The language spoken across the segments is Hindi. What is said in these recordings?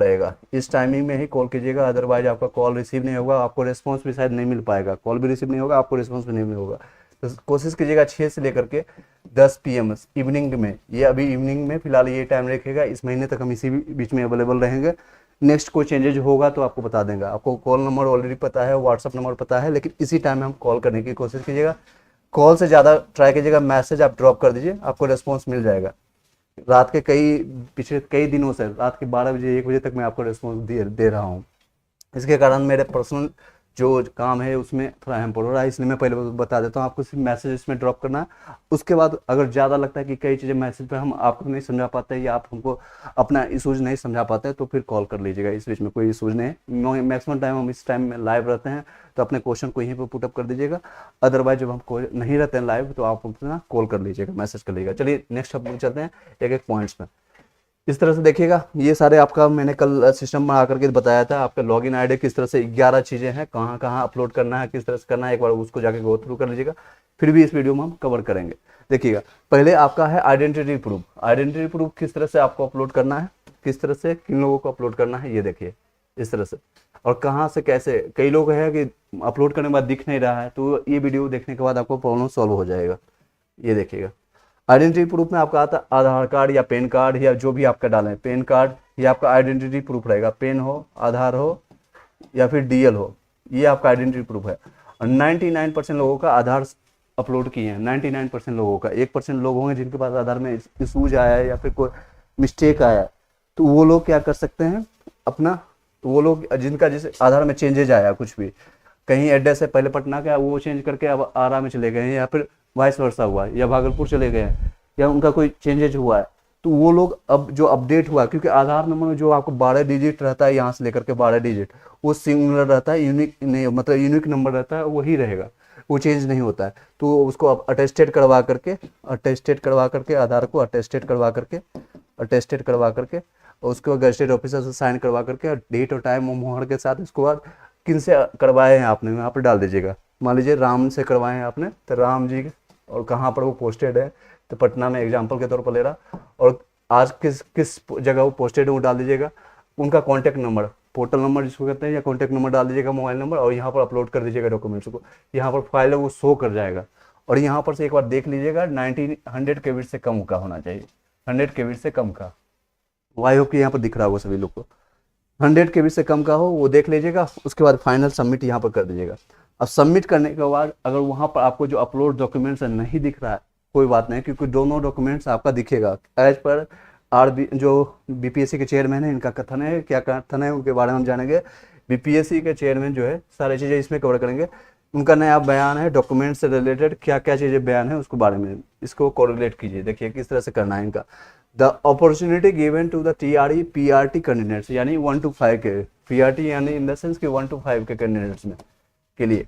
रहेगा, इस टाइमिंग में ही कॉल कीजिएगा, अदरवाइज आपका कॉल रिसीव नहीं होगा, आपको रिस्पांस भी शायद नहीं मिल पाएगा, कॉल भी रिसीव नहीं होगा, आपको रिस्पांस भी नहीं मिल होगा। तो कोशिश कीजिएगा 6 से लेकर के 10 PM इवनिंग में, ये अभी इवनिंग में फिलहाल ये टाइम रखेगा, इस महीने तक हम इसी बीच में अवेलेबल रहेंगे। नेक्स्ट कोई चेंजेज होगा तो आपको बता देंगे। आपको कॉल नंबर ऑलरेडी पता है, व्हाट्सअप नंबर पता है, लेकिन इसी टाइम में हम कॉल करने की कोशिश कीजिएगा। कॉल से ज़्यादा ट्राई कीजिएगा, मैसेज आप ड्रॉप कर दीजिए, आपको रिस्पॉन्स मिल जाएगा। रात के पिछले कई दिनों से रात के 12 बजे 1 बजे तक मैं आपको रिस्पॉन्स दे रहा हूँ। इसके कारण मेरे पर्सनल जो काम है उसमें थोड़ा हैम्पर हो रहा है, इसलिए मैं पहले बता देता हूँ आपको। सिर्फ मैसेज इसमें ड्रॉप करना है, उसके बाद अगर ज़्यादा लगता है कि कई चीज़ें मैसेज पे हम आपको नहीं समझा पाते या आप हमको अपना इशूज़ नहीं समझा पाते तो फिर कॉल कर लीजिएगा, इस बीच में कोई इशूज़ नहीं है। मैक्सिमम टाइम हम इस टाइम में लाइव रहते हैं, तो अपने क्वेश्चन को यहीं पर पुटअप कर दीजिएगा। अदरवाइज जब हम नहीं रहते हैं लाइव तो आप अपना कॉल कर लीजिएगा, मैसेज कर लीजिएगा। चलिए नेक्स्ट हम चलते हैं एक एक पॉइंट्स में। इस तरह से देखिएगा, ये सारे आपका मैंने कल सिस्टम बना करके बताया था, आपका लॉगिन आईडी किस तरह से 11 चीज़ें हैं, कहाँ कहाँ अपलोड करना है, किस तरह से करना है, एक बार उसको जाके गो थ्रू कर लीजिएगा। फिर भी इस वीडियो में हम कवर करेंगे। देखिएगा, पहले आपका है आइडेंटिटी प्रूफ। आइडेंटिटी प्रूफ किस तरह से आपको अपलोड करना है, किस तरह से किन लोगों को अपलोड करना है, ये देखिए इस तरह से, और कहाँ से कैसे। कई लोग हैं कि अपलोड करने के बाद दिख नहीं रहा है, तो ये वीडियो देखने के बाद आपको प्रॉब्लम सॉल्व हो जाएगा। ये देखिएगा, आइडेंटिटी प्रूफ में आपका आता है आधार कार्ड या पैन कार्ड या जो भी आपका डालें, पैन कार्ड ये आपका आइडेंटिटी प्रूफ रहेगा। पैन हो, आधार हो या फिर DL हो, ये आपका आइडेंटिटी प्रूफ है। और 99% लोगों का आधार अपलोड किए हैं, 99% लोगों का। 1% लोग होंगे जिनके पास आधार में इशूज आया है या फिर कोई मिस्टेक आया है, तो वो लोग क्या कर सकते हैं अपना, तो वो लोग जिनका जैसे आधार में चेंजेज आया, कुछ भी कहीं एड्रेस है पहले पटना का, वो चेंज करके अब आरा में चले गए हैं, या फिर वाइस वर्सा हुआ है, या भागलपुर चले गए हैं, या उनका कोई चेंजेज हुआ है, तो वो लोग अब जो अपडेट हुआ, क्योंकि आधार नंबर में जो आपको 12 डिजिट रहता है, यहाँ से लेकर के 12 डिजिट, वो सिंगुलर रहता है, यूनिक नहीं, मतलब यूनिक नंबर रहता है, वही रहेगा, वो चेंज नहीं होता है। तो उसको अब अटेस्टेड करवा करके आधार को अटेस्टेड करवा करके और उसके बाद गजेटेड ऑफिसर से साइन करवा करके डेट और टाइम मोहर के साथ, इसके बाद किन से करवाए हैं आपने वहाँ पर डाल दीजिएगा। मान लीजिए राम से करवाए हैं आपने, तो राम जी, और कहाँ पर वो पोस्टेड है, तो पटना में एग्जांपल के तौर पर ले रहा, और आज किस जगह वो पोस्टेड है वो डाल दीजिएगा। उनका कॉन्टैक्ट नंबर, पोर्टल नंबर जिसको कहते हैं, या कॉन्टैक्ट नंबर डाल दीजिएगा, मोबाइल नंबर, और यहाँ पर अपलोड कर दीजिएगा डॉक्यूमेंट्स को। यहाँ पर फाइल है वो शो कर जाएगा, और यहाँ पर से एक बार देख लीजिएगा 100 KB से कम का होना चाहिए, 100 KB से कम का। आई होप कि यहाँ पर दिख रहा होगा सभी लोग को, 100 KB से कम का हो वो देख लीजिएगा। उसके बाद फाइनल सबमिट यहाँ पर कर दीजिएगा। अब सबमिट करने के बाद अगर वहाँ पर आपको जो अपलोड डॉक्यूमेंट्स नहीं दिख रहा है, कोई बात नहीं, क्योंकि दोनों डॉक्यूमेंट्स आपका दिखेगा। एज पर जो BPSC के चेयरमैन है, इनका कथन है, क्या कथन है उनके बारे में हम जानेंगे। BPSC के चेयरमैन जो है सारी चीज़ें इसमें कवर करेंगे। उनका नया बयान है डॉक्यूमेंट से रिलेटेड, क्या क्या चीज़ें बयान है उसके बारे में, इसको कोरिलेट कीजिए। देखिए किस तरह से करना है इनका। The opportunity given to the TRE PRT candidates, यानी 1 to 5 के PRT, यानी इन द सेंस कि 1 to 5 के कैंडिडेट्स में के लिए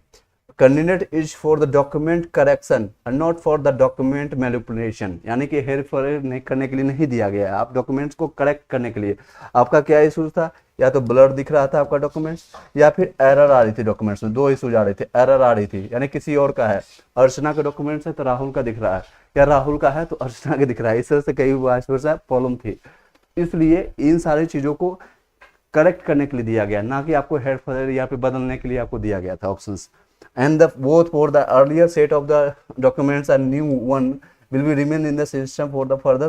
candidate is for the document correction and not for the document manipulation, यानी कि हेर फेर नहीं करने के लिए नहीं दिया गया है, आप डॉक्यूमेंट्स को करेक्ट करने के लिए। आपका क्या इशूज था, या तो ब्लर दिख रहा था आपका डॉक्यूमेंट्स, या फिर एरर आ रही थी डॉक्यूमेंट्स में। 2 इशूज आ रहे थे, एरर आ रही थी, यानी किसी और का है, अर्चना का डॉक्यूमेंट्स है तो राहुल का दिख रहा है, या राहुल का है तो अर्चना का दिख रहा है। इस तरह से कई प्रॉब्लम थी, इसलिए इन सारी चीज़ों को करेक्ट करने के लिए दिया गया, ना कि आपको हेर फेर या फिर बदलने के लिए आपको दिया गया था options. And the both for the earlier set of the documents and new one will be remain in the system for the further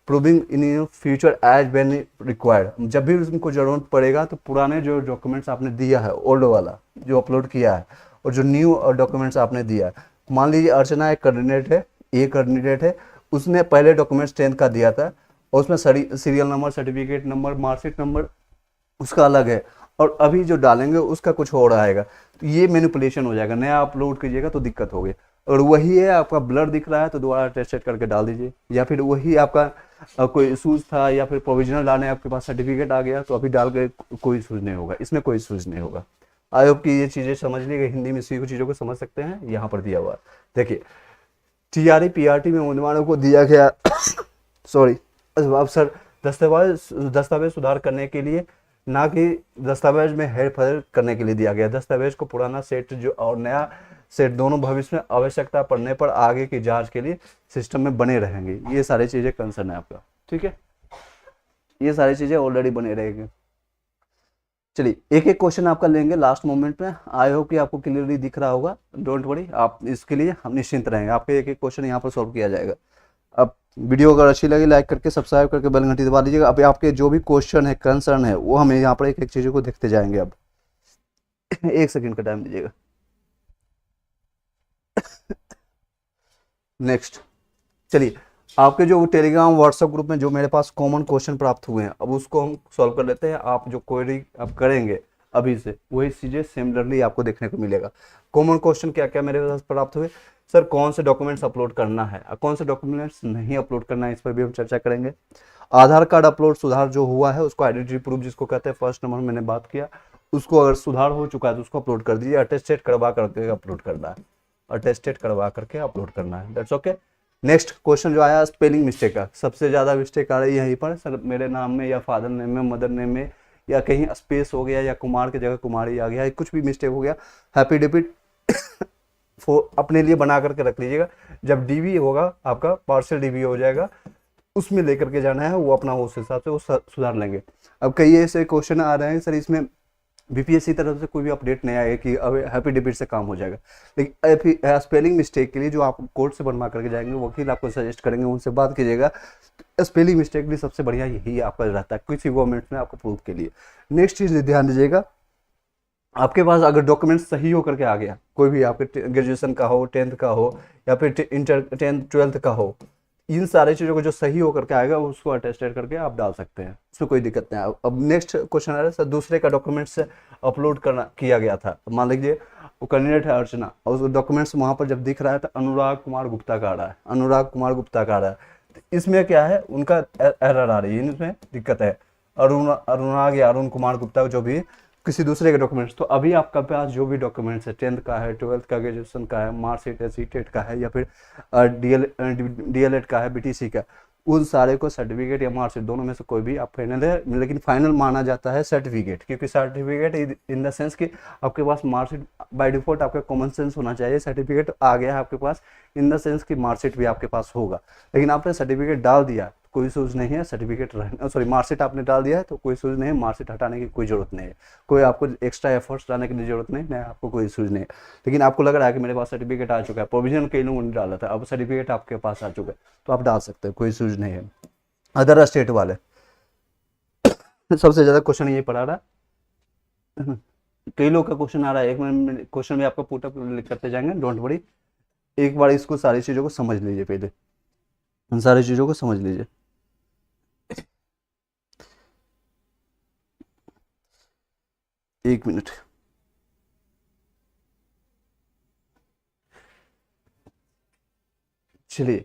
proving in future as when required। जब भी उनको जरूरत पड़ेगा तो पुराने जो डॉक्यूमेंट्स आपने दिया है, ओल्ड वाला जो अपलोड किया है, और जो न्यू डॉक्यूमेंट्स आपने दिया है, मान लीजिए अर्चना एक कैंडिडेट है, उसने पहले डॉक्यूमेंट्स 10th का दिया था, और उसमें serial number, certificate number, marksheet number उसका अलग है, और अभी जो डालेंगे उसका कुछ और आएगा, तो ये मैनिपुलेशन हो जाएगा। नया अपलोड कीजिएगा तो दिक्कत होगी। और वही है आपका ब्लर दिख रहा है तो दोबारा टेस्ट करके डाल दीजिए, या फिर वही आपका कोई इशूज था या फिर प्रोविजनल डालने आपके पास सर्टिफिकेट आ गया तो अभी डाल के कोई इशूज नहीं होगा, इसमें कोई इशूज नहीं होगा। आई होप कि ये चीज़ें समझ लीजिए, हिंदी में इसी चीज़ों को समझ सकते हैं। यहाँ पर दिया हुआ देखिए, TRE PRT में उम्मीदवारों को दिया गया सॉरी अवसर दस्तावेज सुधार करने के लिए, ना कि दस्तावेज में हेर फेर करने के लिए दिया गया। दस्तावेज को पुराना सेट जो और नया सेट दोनों भविष्य में आवश्यकता पड़ने पर आगे की जांच के लिए सिस्टम में बने रहेंगे। ये सारी चीज़ें कंसर्न है आपका, ठीक है, ये सारी चीज़ें ऑलरेडी बने रहेंगे। चलिए एक एक क्वेश्चन आपका लेंगे लास्ट मोमेंट में। आई होप कि आपको क्लियरली दिख रहा होगा, डोंट वरी, आप इसके लिए हम निश्चिंत रहेंगे, आपके एक एक क्वेश्चन यहाँ पर सॉल्व किया जाएगा। अब वीडियो अगर अच्छी लगी लाइक करके सब्सक्राइब करके बेल घंटी दबा दीजिएगा। अब आपके जो भी क्वेश्चन है कंसर्न है वो हमें यहाँ पर एक एक चीज़ों को देखते जाएंगे। अब 1 सेकंड का टाइम दीजिएगा। नेक्स्ट चलिए आपके जो टेलीग्राम व्हाट्सएप ग्रुप में जो मेरे पास कॉमन क्वेश्चन प्राप्त हुए हैं, अब उसको हम सॉल्व कर लेते हैं। आप जो क्वेरी आप करेंगे अभी से वही चीज़ें सिमिलरली आपको देखने को मिलेगा। कॉमन क्वेश्चन क्या क्या मेरे पास प्राप्त हुए, सर कौन से डॉक्यूमेंट्स अपलोड करना है, कौन से डॉक्यूमेंट्स नहीं अपलोड करना है, इस पर भी हम चर्चा करेंगे। आधार कार्ड अपलोड सुधार जो हुआ है उसको आइडेंटिटी प्रूफ जिसको कहते हैं फर्स्ट नंबर मैंने बात किया, उसको अगर सुधार हो चुका है तो उसको अपलोड कर दीजिए। अटेस्टेड करवा करके अपलोड करना है, अटेस्टेड करवा करके अपलोड करना है, दैट्स ओके। नेक्स्ट क्वेश्चन जो आया स्पेलिंग मिस्टेक का, सबसे ज़्यादा मिस्टेक आ रही है यहीं पर, सर मेरे नाम में या फादर नेम में मदर नेम में या कहीं स्पेस हो गया या कुमार की जगह कुमारी आ गया, कुछ भी मिस्टेक हो गया, हैप्पी डेबिट अपने लिए बना करके रख लीजिएगा। जब डीवी होगा आपका पार्शियल डीवी हो जाएगा उसमें लेकर के जाना है, वो अपना उस हिसाब से वो सुधार लेंगे। अब कई ऐसे क्वेश्चन आ रहे हैं सर इसमें बीपीएससी तरफ से कोई भी अपडेट नहीं आएगा कि अब हैप्पी डेबिट से काम हो जाएगा, लेकिन स्पेलिंग मिस्टेक के लिए जो आप कोर्ट से बनवा करके जाएंगे वकील आपको सजेस्ट करेंगे, उनसे बात कीजिएगा। स्पेलिंग मिस्टेक भी सबसे बढ़िया यही आपका रहता है किसी गवर्नमेंट में आपको प्रूफ के लिए। नेक्स्ट चीज़ ध्यान दीजिएगा, आपके पास अगर डॉक्यूमेंट सही होकर के आ गया, कोई भी आपके ग्रेजुएशन का हो, 10th का हो या फिर इंटर 10th 12th का हो, इन सारी चीज़ों को जो सही होकर के आएगा उसको अटेस्टेड करके आप डाल सकते हैं, उसमें कोई दिक्कत नहीं है। अब नेक्स्ट क्वेश्चन आ रहा है सर दूसरे का डॉक्यूमेंट्स अपलोड करना किया गया था, मान लीजिए वो कैंडिडेट है अर्चना और उसको डॉक्यूमेंट्स वहाँ पर जब दिख रहा है तो अनुराग कुमार गुप्ता का आ रहा है, अनुराग कुमार गुप्ता का आ रहा है, तो इसमें क्या है उनका एरर आ रही है, इसमें दिक्कत है। अनुराग या अरुण कुमार गुप्ता जो भी किसी दूसरे के डॉक्यूमेंट्स, तो अभी आपका पास जो भी डॉक्यूमेंट्स है 10th का है, 12th का, ग्रेजुएशन का है, मार्कशीट है, सीटेट का है या फिर डीएलएड का है, बीटीसी का, उन सारे को सर्टिफिकेट या मार्कशीट दोनों में से कोई भी आप फाइनल है, लेकिन फाइनल माना जाता है सर्टिफिकेट, क्योंकि सर्टिफिकेट इन द सेंस कि आपके पास मार्कशीट बाय डिफॉल्ट आपका कॉमन सेंस होना चाहिए, सर्टिफिकेट आ गया है आपके पास इन द सेंस कि मार्कशीट भी आपके पास होगा, लेकिन आपने सर्टिफिकेट डाल दिया कोई सूज नहीं है, सर्टिफिकेट सॉरी मार्कशीट आपने डाल दिया है तो कोई सूज नहीं है, मार्कशीट हटाने की कोई जरूरत नहीं है, कोई आपको एक्स्ट्रा एफर्ट्स डालने की जरूरत नहीं है, आपको कोई सूज नहीं है। लेकिन आपको लग रहा है कि मेरे पास सर्टिफिकेट आ चुका है, प्रोविजन कई लोगों ने डाला था, अब सर्टिफिकेट आपके पास आ चुका है तो आप डाल सकते हैं, कोई सूज नहीं है। अदर स्टेट वाले सबसे ज़्यादा क्वेश्चन यही पढ़ा रहा है, कई लोग का क्वेश्चन आ रहा है, एक मिनट क्वेश्चन भी आपका पुटअप करते जाएंगे, डोंट वरी, एक बार इसको सारी चीज़ों को समझ लीजिए, पहले उन सारी चीज़ों को समझ लीजिए। एक मिनट, चलिए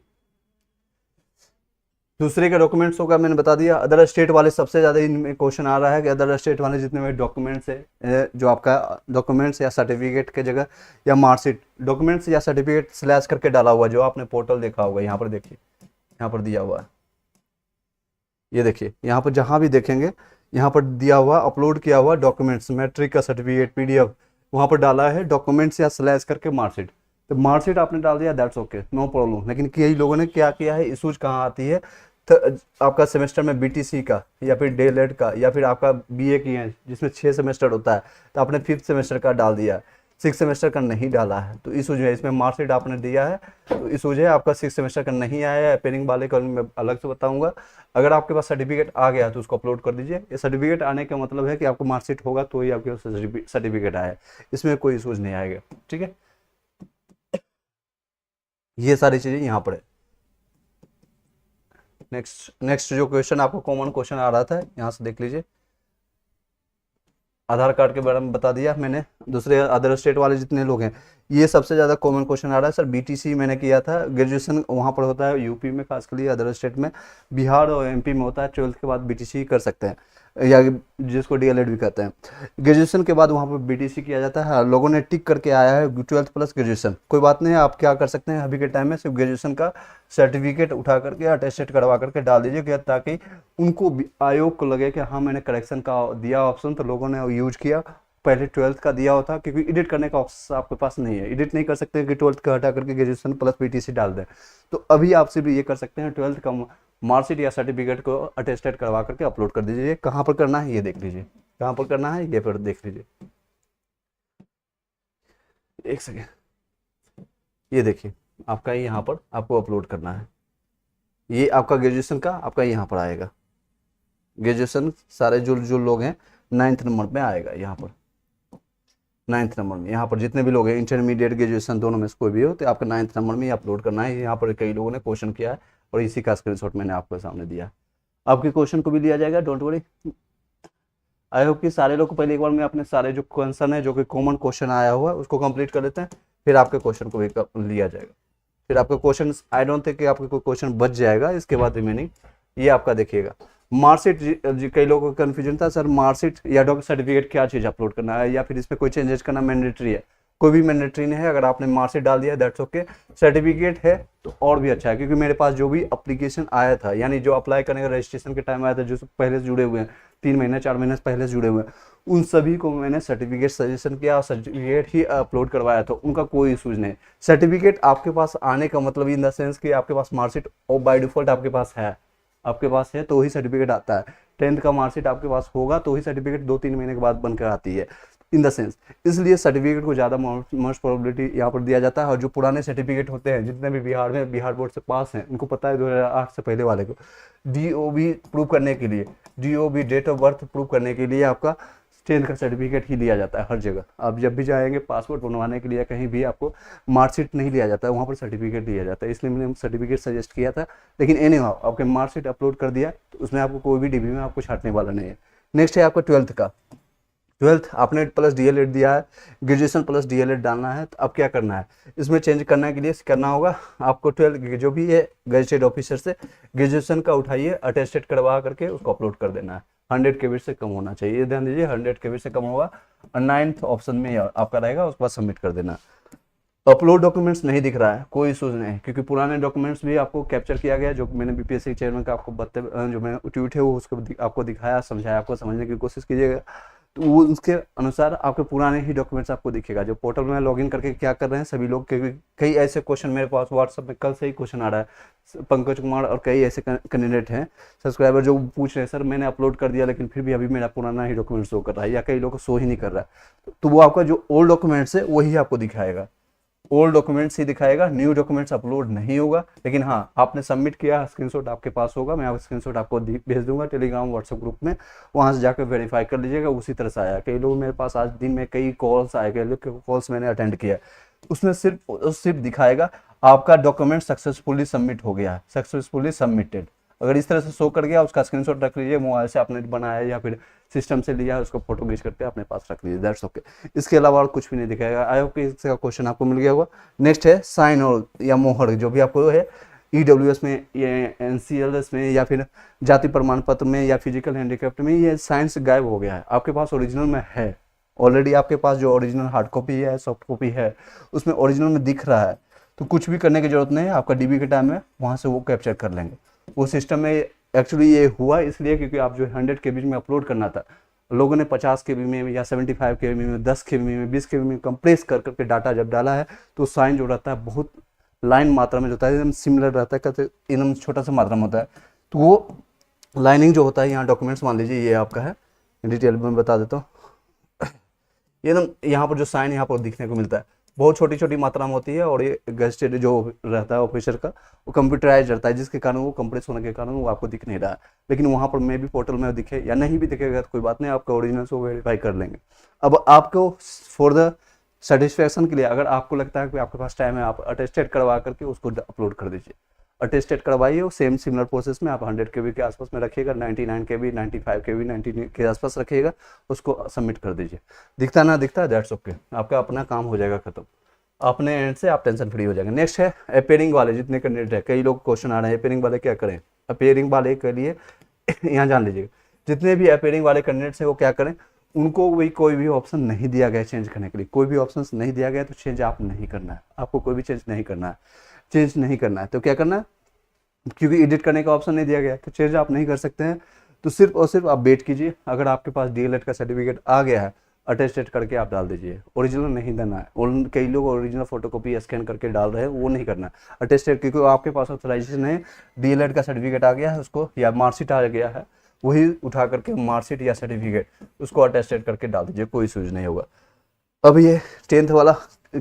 दूसरे के डॉक्यूमेंट्स होगा मैंने बता दिया। अदर स्टेट वाले सबसे ज़्यादा इनमें क्वेश्चन आ रहा है कि अदर स्टेट वाले जितने भी डॉक्यूमेंट्स है, जो आपका डॉक्यूमेंट्स या सर्टिफिकेट के जगह या मार्कशीट, डॉक्यूमेंट्स या सर्टिफिकेट स्लैश करके डाला हुआ, जो आपने पोर्टल देखा होगा, यहाँ पर देखिए, यहाँ पर दिया हुआ है, ये देखिए यहाँ पर जहाँ भी देखेंगे यहाँ पर दिया हुआ अपलोड किया हुआ डॉक्यूमेंट्स, मैट्रिक का सर्टिफिकेट पीडीएफ, वहाँ पर डाला है डॉक्यूमेंट्स या स्लैश करके मार्कशीट, तो मार्कशीट आपने डाल दिया, दैट्स ओके, नो प्रॉब्लम। लेकिन कई लोगों ने क्या किया है, इशूज कहाँ आती है, तो आपका सेमेस्टर में बीटीसी का या फिर डीएलएड का या फिर आपका बीए की है जिसमें 6 सेमेस्टर होता है, तो आपने 5th सेमेस्टर का डाल दिया, 6 सेमेस्टर का नहीं डाला है, तो इशूज है, इसमें मार्कशीट आपने दिया है तो इशूज है, आपका 6 सेमेस्टर का नहीं आया है, पेयरिंग वाले का मैं अलग से बताऊंगा। अगर आपके पास सर्टिफिकेट आ गया तो उसको अपलोड कर दीजिए, ये सर्टिफिकेट आने का मतलब है कि आपको मार्कशीट होगा तो ही आपके पास सर्टिफिकेट आया है, इसमें कोई इशूज नहीं आएगा, ठीक है। ये सारी चीज़ें यहाँ पर है। नेक्स्ट जो क्वेश्चन आपको कॉमन क्वेश्चन आ रहा था यहाँ से देख लीजिए, आधार कार्ड के बारे में बता दिया मैंने, दूसरे अदर स्टेट वाले जितने लोग हैं, ये सबसे ज़्यादा कॉमन क्वेश्चन आ रहा है, सर बीटीसी मैंने किया था, ग्रेजुएशन वहाँ पर होता है यूपी में खास कर लिए, अदर स्टेट में बिहार और एमपी में होता है, 12th के बाद बीटीसी कर सकते हैं या जिसको डीएलएड भी कहते हैं, ग्रेजुएशन के बाद वहाँ पर बीटीसी किया जाता है। लोगों ने टिक करके आया है 12th प्लस ग्रेजुएशन, कोई बात नहीं है, आप क्या कर सकते हैं अभी के टाइम में सिर्फ ग्रेजुएशन का सर्टिफिकेट उठा करके अटेस्टेड करवा करके डाल दीजिए, ताकि उनको आयोग को लगे कि हाँ मैंने करेक्शन का दिया ऑप्शन तो लोगों ने यूज किया, पहले 12th का दिया होता, क्योंकि एडिट करने का ऑप्शन आपके पास नहीं है, एडिट नहीं कर सकते कि 12th का हटा करके ग्रेजुएशन प्लस बीटीसी डाल दें, तो अभी आपसे भी ये कर सकते हैं, 12th का मार्कशीट या सर्टिफिकेट को अटेस्टेड करवा करके अपलोड कर दीजिए। कहाँ पर करना है ये देख लीजिए, कहाँ पर करना है ये पर देख लीजिए, एक सेकेंड, ये देखिए आपका यहाँ पर आपको अपलोड करना है। ये आपका ग्रेजुएशन का आपका यहाँ पर आएगा, ग्रेजुएशन सारे जो जो लोग हैं 9th नंबर में आएगा, यहाँ पर 9th नंबर में, यहाँ पर जितने भी लोग हैं इंटरमीडिएट ग्रेजुएशन दोनों में से कोई भी हो तो आपका 9th नंबर में अपलोड करना है। यहाँ पर कई लोगों ने क्वेश्चन किया है और इसी का स्क्रीनशॉट मैंने आपके सामने दिया। आपके क्वेश्चन को भी लिया जाएगा, डोंट वरी। आई होप कि सारे लोग को पहले एक बार में अपने सारे जो क्वेश्चन है जो कि कॉमन क्वेश्चन आया हुआ है उसको कंप्लीट कर लेते हैं, फिर आपके क्वेश्चन को भी लिया जाएगा। फिर आपका क्वेश्चन आई डोंट थिंक कि आपके कोई क्वेश्चन बच जाएगा इसके बाद रिमेनिंग। ये आपका देखिएगा मार्कशीट, कई लोगों को कन्फ्यूजन था सर मार्कशीट या डॉक्यूमेंट सर्टिफिकेट क्या चीज़ अपलोड करना है या फिर इसमें कोई चेंजेस करना मैंडेटरी है। कोई भी मैंडेटरी नहीं है, अगर आपने मार्कशीट डाल दिया दैट्स ओके। सर्टिफिकेट है तो और भी अच्छा है, क्योंकि मेरे पास जो भी एप्लीकेशन आया था यानी जो अप्लाई करने का रजिस्ट्रेशन के टाइम आया था, जो पहले से जुड़े हुए हैं 3 महीने 4 महीने पहले से जुड़े हुए हैं, उन सभी को मैंने सर्टिफिकेट सजेशन किया और सर्टिफिकेट ही अपलोड करवाया था, उनका कोई इशूज नहीं। सर्टिफिकेट आपके पास आने का मतलब इन द सेंस कि आपके पास मार्कशीट और बाय डिफॉल्ट आपके पास है, आपके पास है तो ही सर्टिफिकेट आता है। 10th का मार्कशीट आपके पास होगा तो ही सर्टिफिकेट 2-3 महीने के बाद बनकर आती है इन द सेंस। इसलिए सर्टिफिकेट को ज़्यादा मोस्ट प्रोबेबिलिटी यहाँ पर दिया जाता है। और जो पुराने सर्टिफिकेट होते हैं जितने भी बिहार में बिहार बोर्ड से पास हैं, उनको पता है 2008 से पहले वाले को DOB प्रूव करने के लिए, DOB date of birth prove करने के लिए आपका 10th का सर्टिफिकेट ही लिया जाता है हर जगह। आप जब भी जाएंगे पासपोर्ट बनवाने के लिए कहीं भी आपको मार्कशीट नहीं लिया जाता है, वहाँ पर सर्टिफिकेट लिया जाता है। इसलिए मैंने सर्टिफिकेट सजेस्ट किया था। लेकिन एनीहाउ आपके मार्कशीट अपलोड कर दिया तो उसमें आपको कोई भी डिग्री में आपको छाटने वाला नहीं है। नेक्स्ट है आपका 12th का। 12th आपने प्लस DLED दिया है, ग्रेजुएशन प्लस DLED डालना है, तो अब क्या करना है इसमें चेंज करने के लिए करना होगा आपको 12th जो भी है गजेटेड ऑफिसर से ग्रेजुएशन का उठाइए, अटेस्टेड करवा करके उसको अपलोड कर देना है। 100 KB से कम होना चाहिए, ये ध्यान दीजिए 100 KB से कम होगा और 9th ऑप्शन में आपका रहेगा, उसके बाद सबमिट कर देना। अपलोड डॉक्यूमेंट्स नहीं दिख रहा है, कोई इशूज नहीं है, क्योंकि पुराने डॉक्यूमेंट्स भी आपको कैप्चर किया गया जो मैंने BPSC चेयरमैन का आपको जो मैंने ट्वीट है वो उसको आपको दिखाया, समझाया, आपको समझने की कोशिश कीजिएगा। तो वो उसके अनुसार आपके पुराने ही डॉक्यूमेंट्स आपको दिखेगा। जो पोर्टल में लॉगिन करके क्या कर रहे हैं सभी लोग, कई ऐसे क्वेश्चन मेरे पास व्हाट्सएप में कल से ही क्वेश्चन आ रहा है, पंकज कुमार और कई ऐसे कैंडिडेट हैं सब्सक्राइबर जो पूछ रहे हैं सर मैंने अपलोड कर दिया लेकिन फिर भी अभी मेरा पुराना ही डॉक्यूमेंट शो कर रहा है या कई लोग को शो ही नहीं कर रहा है। तो वो आपका जो ओल्ड डॉक्यूमेंट्स है वही आपको दिखाएगा, ओल्ड डॉक्यूमेंट्स ही दिखाएगा, न्यू डॉक्यूमेंट्स अपलोड नहीं होगा। लेकिन हाँ आपने सबमिट किया, स्क्रीनशॉट आपके पास होगा, मैं स्क्रीनशॉट आपको भेज दूंगा टेलीग्राम व्हाट्सएप ग्रुप में, वहाँ से जाकर वेरीफाई कर लीजिएगा। उसी तरह से आया, कई लोग मेरे पास आज दिन में कई कॉल्स आए, कई लोग कॉल्स मैंने अटेंड किया, उसमें सिर्फ दिखाएगा आपका डॉक्यूमेंट सक्सेसफुली सबमिट हो गया है, सक्सेसफुली सबमिटेड। अगर इस तरह से शो कर गया उसका स्क्रीनशॉट रख लीजिए, मोबाइल से आपने बनाया या फिर सिस्टम से लिया उसको फोटो खींच करके अपने पास रख लीजिए, दैट्स ओके। इसके अलावा और कुछ भी नहीं दिखाएगा। आई होप कि इसका क्वेश्चन आपको मिल गया होगा। नेक्स्ट है साइन और या मोहर, जो भी आपको है EWS में या NCLS में या फिर जाति प्रमाण पत्र में या फिजिकल हैंडीकैप्ट में, ये साइंस गायब हो गया है। आपके पास ओरिजिनल में है ऑलरेडी, आपके पास जो ओरिजिनल हार्ड कॉपी है सॉफ्ट कॉपी है उसमें ओरिजिनल में दिख रहा है, तो कुछ भी करने की जरूरत नहीं है। आपका DB के टाइम में वहाँ से वो कैप्चर कर लेंगे। वो सिस्टम में एक्चुअली ये हुआ इसलिए क्योंकि आप जो 100 KB में अपलोड करना था, लोगों ने 50 KB में या 75 KB में 10 KB में 20 KB में कंप्रेस कर करके डाटा जब डाला है तो साइन जो रहता है बहुत लाइन मात्रा में जो होता है एकदम सिमिलर रहता है, कहते एकदम छोटा सा मात्रा में होता है। तो वो लाइनिंग जो होता है यहाँ डॉक्यूमेंट्स मान लीजिए ये आपका है, डिटेल में बता देता हूँ। एकदम यहाँ पर जो साइन यहाँ पर दिखने को मिलता है बहुत छोटी छोटी मात्रा में होती है और ये गजेटेड जो रहता है ऑफिसर का वो कंप्यूटराइज रहता है, जिसके कारण वो कंप्रेस होने के कारण वो आपको दिख नहीं रहा है। लेकिन वहाँ पर मे भी पोर्टल में दिखे या नहीं भी दिखेगा तो कोई बात नहीं, आपका ओरिजिनल से वेरीफाई कर लेंगे। अब आपको फॉर द सेटिस्फैक्शन के लिए अगर आपको लगता है कि आपके पास टाइम है, आप अटेस्टेड करवा करके उसको अपलोड कर दीजिए। अटेस्टेड करवाइए, सेम सिमिलर प्रोसेस में आप 100 KB के आसपास में रखिएगा, 99 KB 95 KB 90 के आसपास रखिएगा, उसको सबमिट कर दीजिए। दिखता ना दिखता दैट्स ओके, आपका अपना काम हो जाएगा खत्म, अपने एंड से आप टेंशन फ्री हो जाएंगे। नेक्स्ट है अपेयरिंग वाले जितने कैंडिडेट है, कई लोग क्वेश्चन आ रहे हैं अपेयरिंग वाले क्या करें। अपेयरिंग वाले के लिए यहाँ जान लीजिएगा, जितने भी अपेयरिंग वाले कैंडिडेट्स हैं वो क्या करें, उनको भी कोई भी ऑप्शन नहीं दिया गया चेंज करने के लिए, कोई भी ऑप्शन नहीं दिया गया तो चेंज आप नहीं करना है, आपको कोई भी चेंज नहीं करना है। चेंज नहीं करना है तो क्या करना है, क्योंकि एडिट करने का ऑप्शन नहीं दिया गया तो चेंज आप नहीं कर सकते हैं। तो सिर्फ और सिर्फ आप वेट कीजिए, अगर आपके पास DLED का सर्टिफिकेट आ गया है अटेस्टेड करके आप डाल दीजिए, ओरिजिनल नहीं देना है। और कई लोग ओरिजिनल फोटोकॉपी स्कैन करके डाल रहे हैं, वो नहीं करना है। अटेस्टेड क्योंकि आपके पास ऑथराइजेशन है, DLED का सर्टिफिकेट आ गया है उसको या मार्कशीट आ गया है, वही उठा करके मार्कशीट या सर्टिफिकेट उसको अटेस्टेड करके डाल दीजिए, कोई इशूज नहीं होगा। अब ये 10th वाला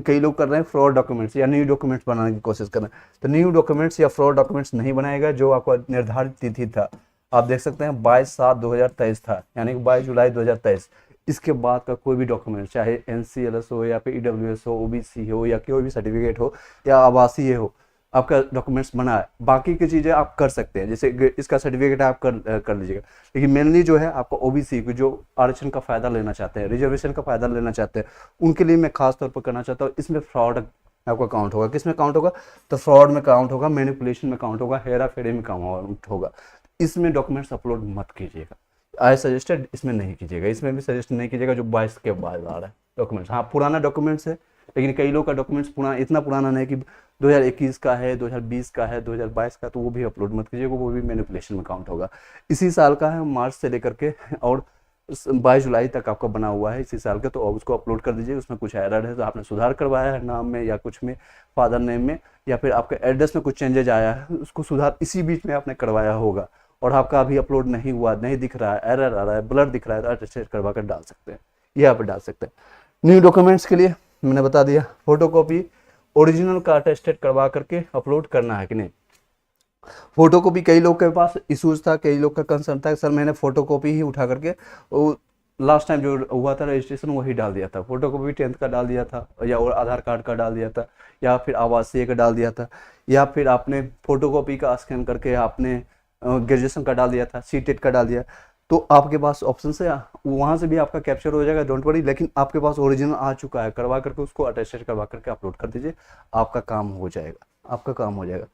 कई लोग कर रहे हैं फ्रॉड डॉक्यूमेंट्स या न्यू डॉक्यूमेंट्स बनाने की कोशिश कर रहे हैं, तो न्यू डॉक्यूमेंट्स या फ्रॉड डॉक्यूमेंट्स नहीं बनाएगा। जो आपका निर्धारित तिथि था, आप देख सकते हैं 22/7/2023 था, यानी कि 22 जुलाई 2023। इसके बाद का कोई भी डॉक्यूमेंट, चाहे NCLS हो या फिर EWS हो, OBC हो या कोई भी सर्टिफिकेट हो या आवासीय हो, आपका डॉक्यूमेंट्स बना है, बाकी की चीज़ें आप कर सकते हैं। जैसे इसका सर्टिफिकेट आप कर लीजिएगा, लेकिन मेनली जो है आपको OBC को, जो आरक्षण का फ़ायदा लेना चाहते हैं, रिजर्वेशन का फ़ायदा लेना चाहते हैं, उनके लिए मैं खास तौर पर करना चाहता हूँ। इसमें फ्रॉड आपका काउंट होगा। किस में काउंट होगा? तो फ्रॉड में काउंट होगा, मैनिपुलेशन में काउंट होगा, हेरा फेरी में काउंट होगा। इसमें डॉक्यूमेंट्स अपलोड मत कीजिएगा, आई सजेस्टेड इसमें नहीं कीजिएगा। इसमें भी सजेस्ट नहीं कीजिएगा जो 22 के बाद आ रहा है डॉक्यूमेंट्स। हाँ, पुराना डॉक्यूमेंट्स है, लेकिन कई लोग का डॉक्यूमेंट्स इतना पुराना नहीं कि 2021 का है, 2020 का है, 2022 का, तो वो भी अपलोड मत कीजिएगा, वो भी मैनिपुलेशन में काउंट होगा। इसी साल का है, मार्च से लेकर के और 22 जुलाई तक आपका बना हुआ है इसी साल का, तो अब उसको अपलोड कर दीजिए। उसमें कुछ एरर है तो आपने सुधार करवाया है नाम में या कुछ में, फादर नेम में, या फिर आपके एड्रेस में कुछ चेंजेज आया है, उसको सुधार इसी बीच में आपने करवाया होगा और आपका अभी अपलोड नहीं हुआ, नहीं दिख रहा है, एरर आ रहा है, ब्लर दिख रहा है, तो अटेस्टेड करवा कर डाल सकते हैं, ये आप डाल सकते हैं। न्यू डॉक्यूमेंट्स के लिए मैंने बता दिया, फोटोकॉपी ओरिजिनल का अटेस्टेड करवा करके अपलोड करना है कि नहीं। फोटोकॉपी कई लोग के पास इशूज था, कई लोग का कंसर्न था, सर मैंने फोटोकॉपी ही उठा करके वो लास्ट टाइम जो हुआ था रजिस्ट्रेशन वही डाल दिया था, फोटोकॉपी 10th का डाल दिया था, या और आधार कार्ड का डाल दिया था, या फिर आवासीय का डाल दिया था, या फिर आपने फोटोकॉपी का स्कैन करके आपने ग्रेजुएशन का डाल दिया था, CTET का डाल दिया। तो आपके पास ऑप्शन से वहाँ से भी आपका कैप्चर हो जाएगा, डोंट वरी। लेकिन आपके पास ओरिजिनल आ चुका है, करवा करके उसको अटेस्टेड करवा करके अपलोड कर दीजिए, आपका काम हो जाएगा, आपका काम हो जाएगा।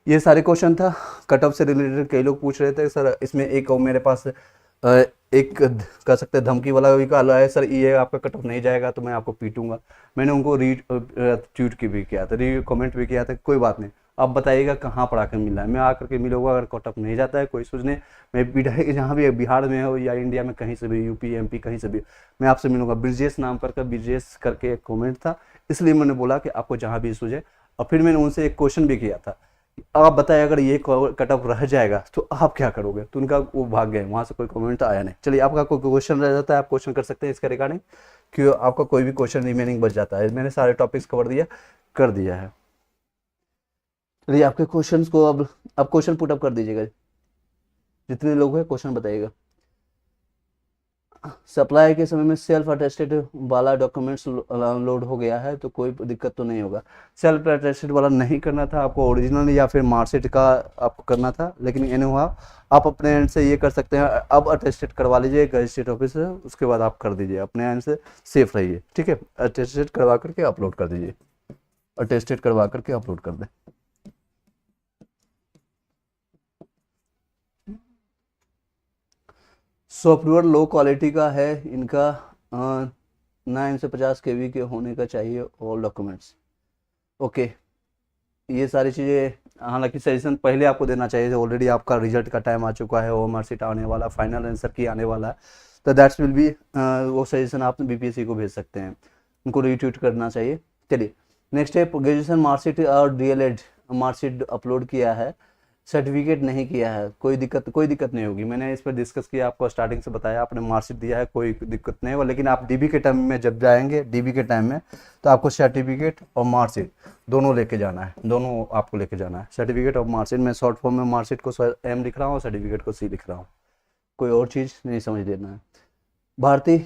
ये सारे क्वेश्चन था कट ऑफ से रिलेटेड। कई लोग पूछ रहे थे सर इसमें एक और मेरे पास एक कह सकते हैं धमकी वाला भी कॉल आया, सर ये आपका कट ऑफ नहीं जाएगा तो मैं आपको पीटूंगा। मैंने उनको ट्वीट की भी किया था, कमेंट भी किया था, कोई बात नहीं, आप बताइएगा कहाँ पर आकर मिल रहा है, मैं आकर के मिलूंगा। अगर कट ऑफ नहीं जाता है कोई इशूज नहीं, मैं पिटाई जहाँ भी बिहार में हो या इंडिया में कहीं से भी, UP MP कहीं से भी मैं आपसे मिलूंगा। ब्रिजेश नाम ब्रिजेश करके एक कॉमेंट था, इसलिए मैंने बोला कि आपको जहाँ भी इशूज है। और फिर मैंने उनसे एक क्वेश्चन भी किया था, आप बताएं अगर ये कट ऑफ रह जाएगा तो आप क्या करोगे, तो उनका वो भाग गए, वहां से कोई कमेंट आया नहीं। चलिए, आपका कोई क्वेश्चन रह जाता है आप क्वेश्चन कर सकते हैं इसका रिगार्डिंग, कि आपका कोई भी क्वेश्चन रिमेनिंग बच जाता है। मैंने सारे टॉपिक्स कवर कर दिया है। चलिए, आपके क्वेश्चन को अब क्वेश्चन पुट अप कर दीजिएगा, जितने लोग हैं क्वेश्चन बताइएगा। सप्लाई के समय में सेल्फ अटेस्टेड वाला डॉक्यूमेंट्स लोड हो गया है तो कोई दिक्कत तो नहीं होगा। सेल्फ अटेस्टेड वाला नहीं करना था आपको, ओरिजिनल या फिर मार्कशीट का आपको करना था, लेकिन एनी हुआ आप अपने एंड से ये कर सकते हैं। अब अटेस्टेड करवा लीजिए रजिस्ट्रेट ऑफिस से, उसके बाद आप कर दीजिए, अपने एंड से सेफ रहिए, ठीक है। अटेस्टेड करवा करके अपलोड कर दीजिए, अटेस्टेड करवा करके अपलोड कर दें। सॉफ्टवेयर लो क्वालिटी का है, इनका 9 से 50 KB के होने का चाहिए ऑल डॉक्यूमेंट्स। ओके, ये सारी चीज़ें हालांकि सजेशन पहले आपको देना चाहिए, ऑलरेडी आपका रिजल्ट का टाइम आ चुका है, OMR शीट आने वाला, फाइनल आंसर की आने वाला है, तो दैट्स विल बी वो सजेशन आप BPSC को भेज सकते हैं, उनको रीट्वीट करना चाहिए। चलिए, नेक्स्ट है ग्रेजुएशन मार्कशीट और DLED मार्कशीट अपलोड किया है, सर्टिफिकेट नहीं किया है, कोई दिक्कत नहीं होगी। मैंने इस पर डिस्कस किया, आपको स्टार्टिंग से बताया, आपने मार्कशीट दिया है, कोई दिक्कत नहीं होगा। लेकिन आप DB के टाइम में जब जाएंगे, DB के टाइम में, तो आपको सर्टिफिकेट और मार्कशीट दोनों लेके जाना है, दोनों आपको लेके जाना है, सर्टिफिकेट और मार्कशीट। मैं शॉर्ट फॉर्म में मार्कशीट को M लिख रहा हूँ, सर्टिफिकेट को C लिख रहा हूँ, कोई और चीज़ नहीं समझ लेना है। भारती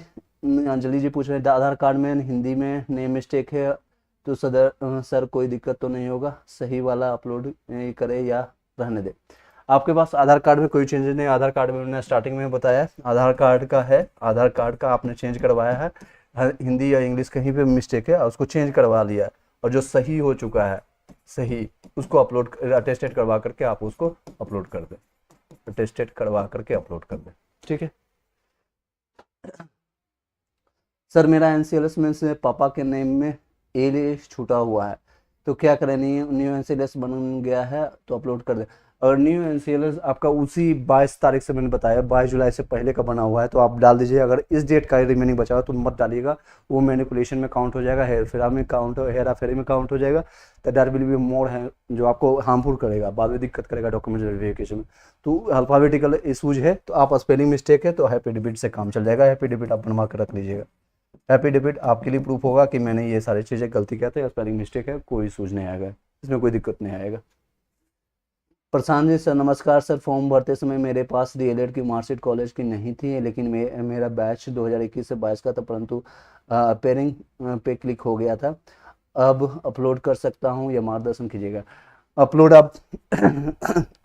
अंजलि जी पूछ रहे हैं आधार कार्ड में हिंदी में नेम मिस्टेक है तो सर कोई दिक्कत तो नहीं होगा, सही वाला अपलोड करे या रहने दे। आपके पास आधार कार्ड में कोई चेंजेस नहीं, आधार कार्ड में मैंने स्टार्टिंग में बताया, आधार कार्ड का है, आधार कार्ड का आपने चेंज करवाया है, हिंदी या इंग्लिश कहीं पे मिस्टेक है उसको चेंज करवा लिया है, और जो सही हो चुका है सही, उसको अपलोड अटेस्टेड करवा करके आप उसको अपलोड कर दें, अटेस्टेड करवा करके अपलोड कर दें, ठीक है। सर मेरा NCLS में से पापा के नेम में A छूटा हुआ है तो क्या करें, न्यू NCLS बन गया है तो अपलोड कर दे। और न्यू एनसीएल आपका उसी 22 तारीख से मैंने बताया, 22 जुलाई से पहले का बना हुआ है, तो आप डाल दीजिए। अगर इस डेट का रिमेनिंग बचा हुआ तो मत डालिएगा, वो मैनिपुलेशन में काउंट हो जाएगा, हेरा फेरी में काउंट हो जाएगा, तो दैट विल बी मोर है जो आपको हार्मफुल करेगा, बाद में दिक्कत करेगा डॉक्यूमेंट वेरिफिकेशन में। तो अल्फाबेटिकल इशूज है, तो आप स्पेलिंग मिस्टेक है तो हैप्पी डिबिट से काम चल जाएगा, हैप्पी डिबिट आप बनवा कर रख लीजिएगा। हैप्पी डिबिट आपके लिए प्रूफ होगा कि मैंने ये सारी चीज़ें गलती किया था, स्पेलिंग मिस्टेक है, कोई इशूज नहीं आएगा, इसमें कोई दिक्कत नहीं आएगा। प्रशांत जी सर नमस्कार सर, फॉर्म भरते समय मेरे पास डीएलएड की मार्कशीट कॉलेज की नहीं थी, लेकिन मेरा बैच 2021 से 22 का था, परंतु अपेयरिंग पे क्लिक हो गया था, अब अपलोड कर सकता हूँ या मार्गदर्शन कीजिएगा। अपलोड आप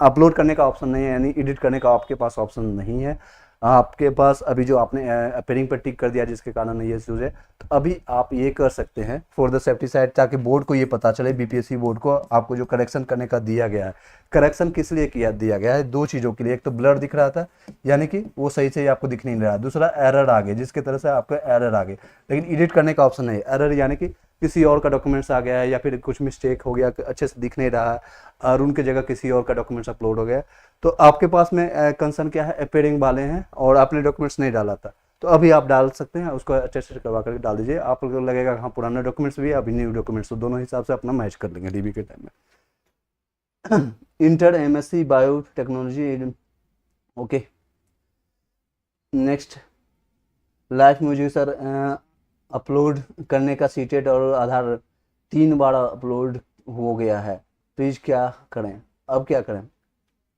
अपलोड करने का ऑप्शन नहीं है, यानी एडिट करने का आपके पास ऑप्शन नहीं है आपके पास। अभी जो आपने अपेयरिंग पर टिक कर दिया जिसके कारण ये यूज है, तो अभी आप ये कर सकते हैं फॉर द सेफ्टी साइड, ताकि बोर्ड को ये पता चले, बीपीएससी बोर्ड को, आपको जो करेक्शन करने का दिया गया है। करेक्शन किस लिए दिया गया है? दो चीज़ों के लिए, एक तो ब्लर दिख रहा था, यानी कि वो सही से आपको दिख नहीं रहा, दूसरा एरर आ गए, जिसकी तरह से आपका एरर आ गए, लेकिन एडिट करने का ऑप्शन नहीं। एरर यानी कि किसी और का डॉक्यूमेंट्स आ गया है, या फिर कुछ मिस्टेक हो गया, अच्छे से दिख नहीं रहा है और उनकी जगह किसी और का डॉक्यूमेंट्स अपलोड हो गया, तो आपके पास में कंसर्न क्या है, अपेयरिंग वाले हैं और आपने डॉक्यूमेंट्स नहीं डाला था, तो अभी आप डाल सकते हैं, उसको अटेस्ट करवा करके डाल दीजिए। आपको लगेगा हाँ पुराना डॉक्यूमेंट्स भी है, अभी न्यू डॉक्यूमेंट्स, तो दोनों हिसाब से अपना मैच कर लेंगे डीबी के टाइम में। Inter MSc biotechnology, okay. Next life music sir, upload करने का सीटेट और आधार 3 बार अपलोड हो गया है, प्लीज़ क्या करें? अब क्या करें?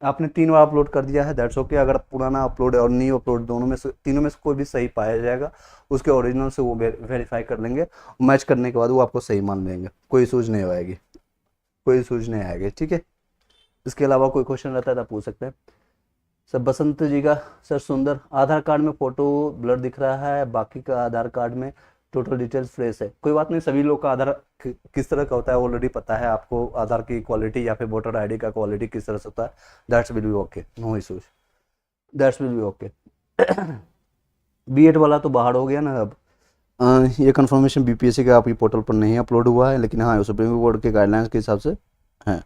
आपने 3 बार अपलोड कर दिया है, दैट्स ओके। अगर पुराना अपलोड और न्यू अपलोड दोनों में से, तीनों में से कोई भी सही पाया जाएगा, उसके ओरिजिनल से वो वेरीफाई कर लेंगे, मैच करने के बाद वो आपको सही मान लेंगे, कोई सूझ नहीं आएगी, कोई सूझ नहीं आएगी, ठीक है। इसके अलावा कोई क्वेश्चन रहता है तो पूछ सकते हैं। सर बसंत जी का, सर सुंदर, आधार कार्ड में फ़ोटो ब्लर दिख रहा है, बाकी का आधार कार्ड में टोटल डिटेल्स फ्रेश है। कोई बात नहीं, सभी लोग का आधार किस तरह का होता है ऑलरेडी पता है आपको, आधार की क्वालिटी या फिर वोटर आईडी का क्वालिटी किस तरह से होता है, that's will be okay, no issues, that's will be okay. BEd वाला तो बाहर हो गया ना अब। ये कंफर्मेशन बीपीएससी के आपकी पोर्टल पर नहीं अपलोड हुआ है, लेकिन हाँ सुप्रीम कोर्ट के गाइडलाइंस के हिसाब से है,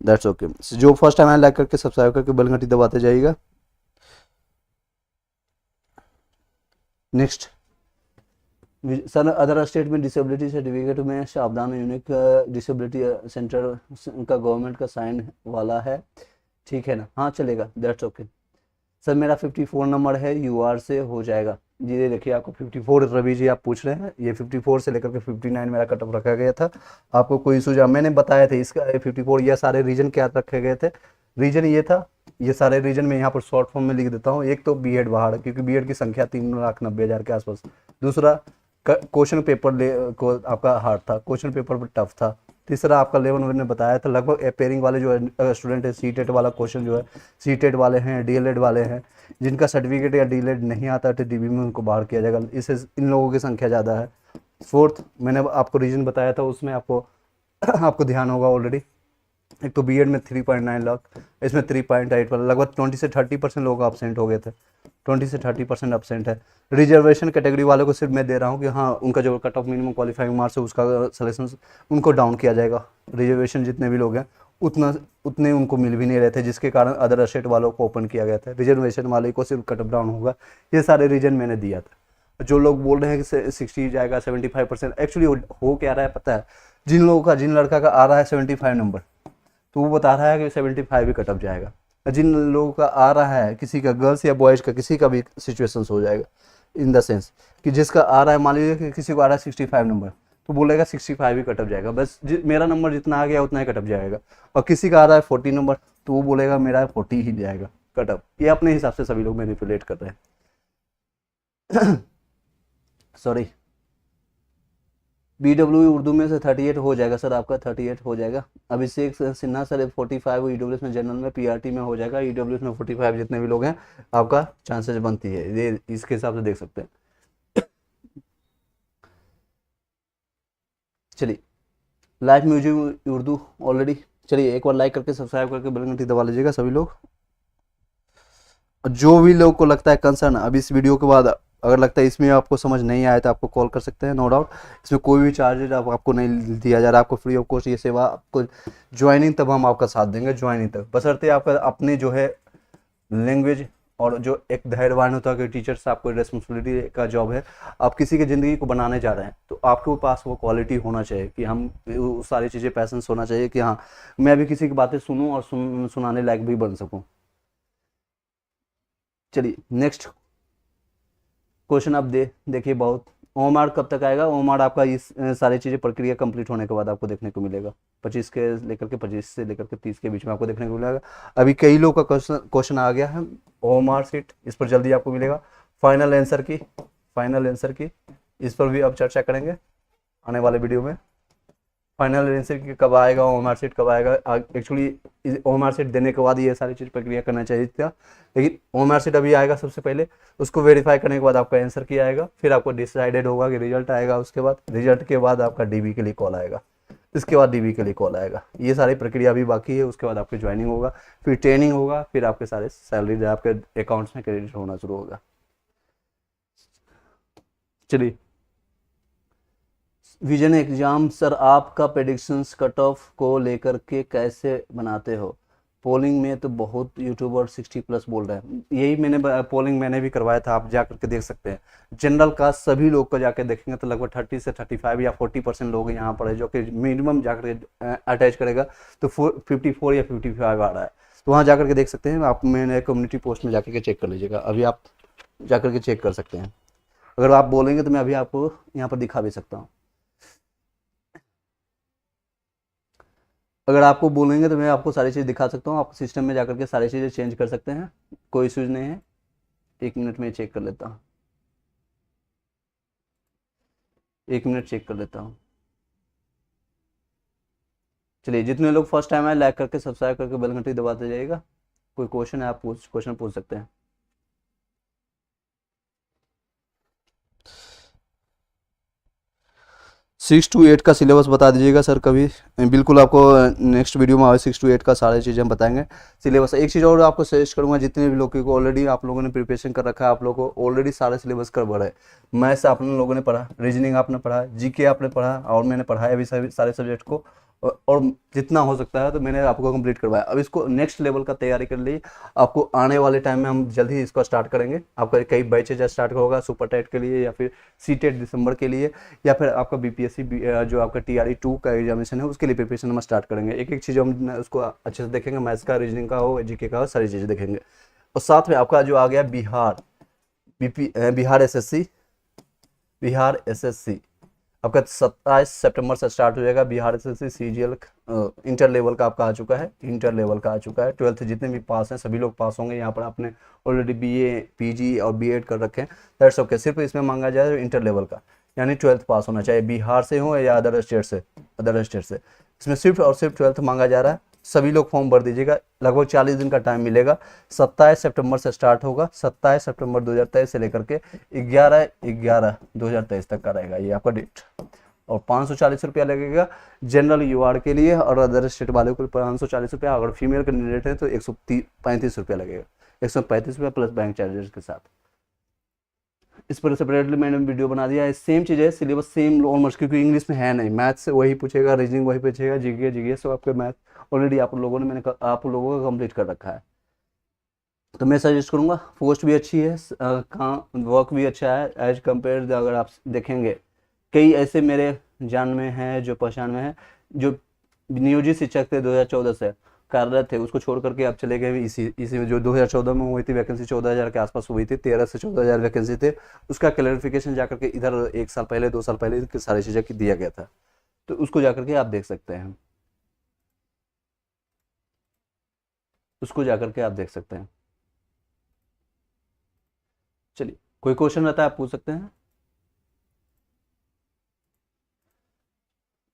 दैट्स ओके। जो फर्स्ट टाइम है लाइक करके सब्सक्राइब करके बेल घंटी दबाते जाइएगा। नेक्स्ट सर, अदर स्टेट में डिसेबिलिटी सर्टिफिकेट में सावधान यूनिक डिसेबिलिटी सेंटर का गवर्नमेंट का साइन वाला है, ठीक है ना? हाँ चलेगा, दैट्स ओके। सर मेरा 54 नंबर है, यूआर से हो जाएगा? जी ये देखिए आपको 54, रवि जी आप पूछ रहे हैं, ये 54 से लेकर के 59 मेरा कट ऑफ रखा गया था। आपको कोई सुझाव मैंने बताया था इसका 54, ये सारे रीजन क्या रखे गए थे, रीजन ये था, ये सारे रीजन में यहाँ पर शॉर्ट फॉर्म में लिख देता हूँ। एक तो बीएड बाहर, क्योंकि बीएड की संख्या 3,90,000 के आसपास। दूसरा क्वेश्चन पेपर को आपका हार्ड था, क्वेश्चन पेपर पर टफ था। तीसरा आपका लेवल मैंने बताया था, लगभग अपेयरिंग वाले जो स्टूडेंट है, सीटेट वाला क्वेश्चन जो है, सीटेट वाले हैं, डीएलएड वाले हैं, जिनका सर्टिफिकेट या डीएलएड नहीं आता तो डीबी में उनको बाहर किया जाएगा, इससे इन लोगों की संख्या ज़्यादा है। फोर्थ मैंने आपको रीजन बताया था, उसमें आपको ध्यान होगा ऑलरेडी। एक तो बीएड में 3.9 लाख, इसमें 3.8 वाला, लगभग 20 से 30% लोग एब्सेंट हो गए थे, 20 से 30% एब्सेंट है। रिजर्वेशन कैटेगरी वालों को सिर्फ मैं दे रहा हूँ कि हाँ उनका जो cut off minimum qualifying marks है उसका सिलेक्शन उनको डाउन किया जाएगा। रिजर्वेशन जितने भी लोग हैं उतने उनको मिल भी नहीं रहे थे, जिसके कारण अदर स्टेट वालों को ओपन किया गया था। रिजर्वेशन वाले को सिर्फ कट ऑफ डाउन होगा, ये सारे रीजन मैंने दिया था। जो लोग बोल रहे हैं कि 60 जाएगा, 75%, एक्चुअली हो क्या रहा है पता है? जिन लड़का का आ रहा है 75 नंबर, तो वो बता रहा है कि 75 भी कट ऑफ जाएगा। जिन लोगों का आ रहा है, किसी का गर्ल्स या बॉयज़ का किसी का भी सिचुएशंस हो जाएगा, इन द सेंस कि जिसका आ रहा है, मान लीजिए कि किसी को आ रहा है 65 नंबर, तो बोलेगा 65 ही कट ऑफ जाएगा, बस मेरा नंबर जितना आ गया उतना ही कट ऑफ जाएगा। और किसी का आ रहा है 40 नंबर, तो वो बोलेगा मेरा 40 ही जाएगा कट ऑफ। ये अपने हिसाब से सभी लोग मैनिपुलेट कर रहे हैं। सॉरी, BW उर्दू में से 38 हो जाएगा सर, आपका 38 हो जाएगा। अभिषेक सिन्हा सर 45 EWS में, जनरल में, PRT में हो जाएगा, EWS में 45, जितने भी लोग हैं आपका चांसेस बनती है, ये इसके हिसाब से देख सकते हैं। चलिए, लाइव म्यूजिक उर्दू ऑलरेडी, चलिए एक बार लाइक करके सब्सक्राइब करके बेल घंटी दबा लीजिएगा सभी लोग। जो भी लोग को लगता है कंसर्न, अब इस वीडियो के बाद अगर लगता है इसमें आपको समझ नहीं आया तो आपको कॉल कर सकते हैं, नो डाउट। इसमें कोई भी चार्जेज आपको नहीं दिया जा रहा है, आपको फ्री ऑफ कॉस्ट ये सेवा आपको ज्वाइनिंग तब हम आपका साथ देंगे, ज्वाइनिंग तक, बशर्ते आपका अपनी जो है लैंग्वेज और जो एक धैर्यवान होता है कि टीचर से आपको रिस्पॉन्सिबिलिटी का जॉब है, आप किसी की ज़िंदगी को बनाने जा रहे हैं, तो आपके पास वो क्वालिटी होना चाहिए कि हम वो सारी चीज़ें पैसेंस होना चाहिए कि हाँ मैं भी किसी की बातें सुनूं और सुनाने लायक भी बन सकूं। चलिए नेक्स्ट क्वेश्चन आप देखिए। बहुत ओमार कब तक आएगा? ओमार आपका इस सारी चीज़ें प्रक्रिया कंप्लीट होने के बाद आपको देखने को मिलेगा, 25 से लेकर के 30 के बीच में आपको देखने को मिलेगा। अभी कई लोग का क्वेश्चन आ गया है ओमार सीट, इस पर जल्दी आपको मिलेगा। फाइनल आंसर की इस पर भी अब चर्चा करेंगे आने वाले वीडियो में। फाइनल आंसर की कब आएगा, ओएमआर सीट कब आएगा? एक्चुअली ओएमआर सीट देने के बाद ये सारी चीज़ प्रक्रिया करना चाहिए था, लेकिन ओएमआर सीट अभी आएगा सबसे पहले, उसको वेरीफाई करने के बाद आपका आंसर की आएगा, फिर आपको डिसाइडेड होगा कि रिजल्ट आएगा, उसके बाद रिजल्ट के बाद आपका डीबी के लिए कॉल आएगा, इसके बाद डीबी के लिए कॉल आएगा। ये सारी प्रक्रिया अभी बाकी है, उसके बाद आपकी ज्वाइनिंग होगा, फिर ट्रेनिंग होगा, फिर आपके सारे सैलरी आपके अकाउंट्स में क्रेडिट होना शुरू होगा। चलिए विजन एग्जाम सर, आपका प्रेडिक्शंस कट ऑफ को लेकर के कैसे बनाते हो? पोलिंग में तो बहुत यूट्यूबर 60+ बोल रहे हैं, यही मैंने पोलिंग मैंने भी करवाया था, आप जा करके देख सकते हैं। जनरल कास्ट सभी लोग को जाकर देखेंगे तो लगभग 30 से 35 या 40% लोग यहाँ पर है जो कि मिनिमम जाकर के अटैच करेगा तो 54 या 55 आ रहा है, तो वहाँ जाकर के देख सकते हैं। आप मैंने कम्युनिटी पोस्ट में जाकर के चेक कर लीजिएगा, अभी आप जाकर के चेक कर सकते हैं। अगर आप बोलेंगे तो मैं अभी आपको यहाँ पर दिखा भी सकता हूँ, अगर आपको बोलेंगे तो मैं आपको सारी चीज़ दिखा सकता हूँ, आप सिस्टम में जाकर के सारी चीज़ें चेंज कर सकते हैं, कोई इश्यूज नहीं है। 1 मिनट में चेक कर लेता हूँ, 1 मिनट चेक कर लेता हूँ। चलिए जितने लोग फर्स्ट टाइम आए लाइक करके सब्सक्राइब करके बेल घंटी दबाते जाइएगा। कोई क्वेश्चन है आप क्वेश्चन पूछ सकते हैं। 6 to 8 का सिलेबस बता दीजिएगा सर कभी, बिल्कुल आपको नेक्स्ट वीडियो में 6 to 8 का सारी चीज़ें हम बताएंगे सिलेबस। एक चीज़ और आपको सजेस्ट करूंगा, जितने भी लोग को ऑलरेडी आप लोगों ने प्रिपरेशन कर रखा है, आप लोगों को ऑलरेडी सारे सिलेबस कवर है। मैथ्स आप लोगों ने पढ़ा, रीजनिंग आपने पढ़ा, जीके आपने पढ़ा और मैंने पढ़ाया भी सारे सब्जेक्ट को, और जितना हो सकता है तो मैंने आपको कंप्लीट करवाया। अब इसको नेक्स्ट लेवल का तैयारी कर ली, आपको आने वाले टाइम में हम जल्द ही इसको स्टार्ट करेंगे। आपका कई बैचेज स्टार्ट होगा सुपर टेट के लिए या फिर सीटेट दिसंबर के लिए, या फिर आपका बीपीएससी जो आपका TRE 2 का एग्जामिनेशन है उसके लिए प्रिपरेशन हम स्टार्ट करेंगे। एक एक चीज़ हम उसको अच्छे से देखेंगे, मैथ्स का, रीजनिंग का हो, जीके का हो, सारी चीज़ें देखेंगे। और साथ में आपका जो आ गया बिहार SSC आपका 27 सितंबर से स्टार्ट हो जाएगा। Bihar SSC CGL inter level का आपका आ चुका है, 12th जितने भी पास हैं सभी लोग पास होंगे। यहाँ पर आपने ऑलरेडी BA PG और B.Ed कर रखे हैं, दैट्स ओके। सिर्फ इसमें मांगा जाए इंटर लेवल का, यानी 12th पास होना चाहिए, बिहार से हो या अदर स्टेट से। इसमें सिर्फ और सिर्फ 12th मांगा जा रहा है। सभी लोग फॉर्म भर दीजिएगा, लगभग 40 दिन का टाइम मिलेगा। 27 सितंबर से स्टार्ट होगा, 27 सितंबर 2023 से लेकर के 11/11/2023 तक का रहेगा ये आपका डेट। और 540 रुपया लगेगा जनरल UR के लिए, और अदर स्टेट वाले को 540 रुपया। अगर फीमेल कैंडिडेट है तो 135 रुपया लगेगा, 135 रुपया प्लस बैंक चार्जेस के साथ। इस पर सेपरेटली मैंने वीडियो बना दिया है। सेम चीज़ है, सिलेबस सेम ऑलमोस्ट, क्योंकि इंग्लिश में है नहीं, मैथ्स से वही पूछेगा, रीजनिंग वही पूछेगा, जीके सब आपके मैथ ऑलरेडी आप लोगों ने आप लोगों का कंप्लीट कर रखा है। तो मैं सजेस्ट करूँगा, पोस्ट भी अच्छी है, काम वर्क भी अच्छा है एज कम्पेयर। अगर आप देखेंगे कई ऐसे मेरे जान में हैं, जो पहचान में हैं, जो नियोजित शिक्षक थे 2014 से कार्यरत थे, उसको छोड़ करके आप चले गए इसी में। जो 2014 में हुई थी वैकेंसी 14,000 के आसपास हुई थी, 13 से 14,000 वैकेंसी थे, उसका क्लैरिफिकेशन जाकर के इधर 1 साल पहले 2 साल पहले सारी चीज़ें दिया गया था, तो उसको जाकर के आप देख सकते हैं, चलिए कोई क्वेश्चन रहता है आप पूछ सकते हैं।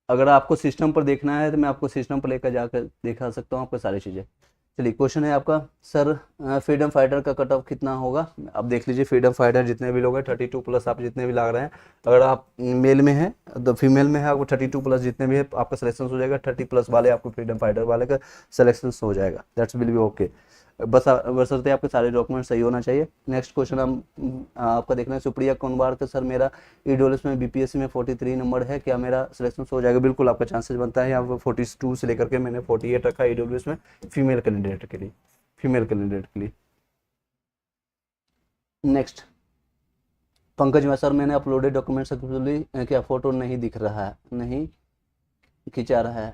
अगर आपको सिस्टम पर देखना है तो मैं आपको सिस्टम पर लेकर जाकर दिखा सकता हूँ आपको सारी चीज़ें। चलिए क्वेश्चन है आपका, सर फ्रीडम फाइटर का कट ऑफ कितना होगा? आप देख लीजिए, फ्रीडम फाइटर जितने भी लोग हैं 32+ आप जितने भी लग रहे हैं, अगर आप मेल में हैं तो फीमेल में है आपको 32+ जितने भी है आपका सिलेक्शन हो जाएगा। 30+ वाले आपको फ्रीडम फाइटर वाले का सिलेक्शन हो जाएगा, दैट्स विल बी ओके। बशर्ते आपके सारे डॉक्यूमेंट सही होना चाहिए। नेक्स्ट क्वेश्चन हम आपका देखना है, सुप्रिया कुनवार का सर मेरा ईडब्ल्यूएस में बीपीएससी में 43 नंबर है, क्या मेरा सिलेक्शन हो जाएगा? बिल्कुल आपका चांसेस बनता है। यहाँ पर 42 से लेकर के मैंने 48 रखा है ईडब्ल्यूएस में फीमेल कैंडिडेट के लिए, फीमेल कैंडिडेट के लिए। नेक्स्ट पंकज सर मैंने अपलोडेड डॉक्यूमेंट सक्सेसफुली, क्या फोटो नहीं दिख रहा है, नहीं खिंचा रहा है,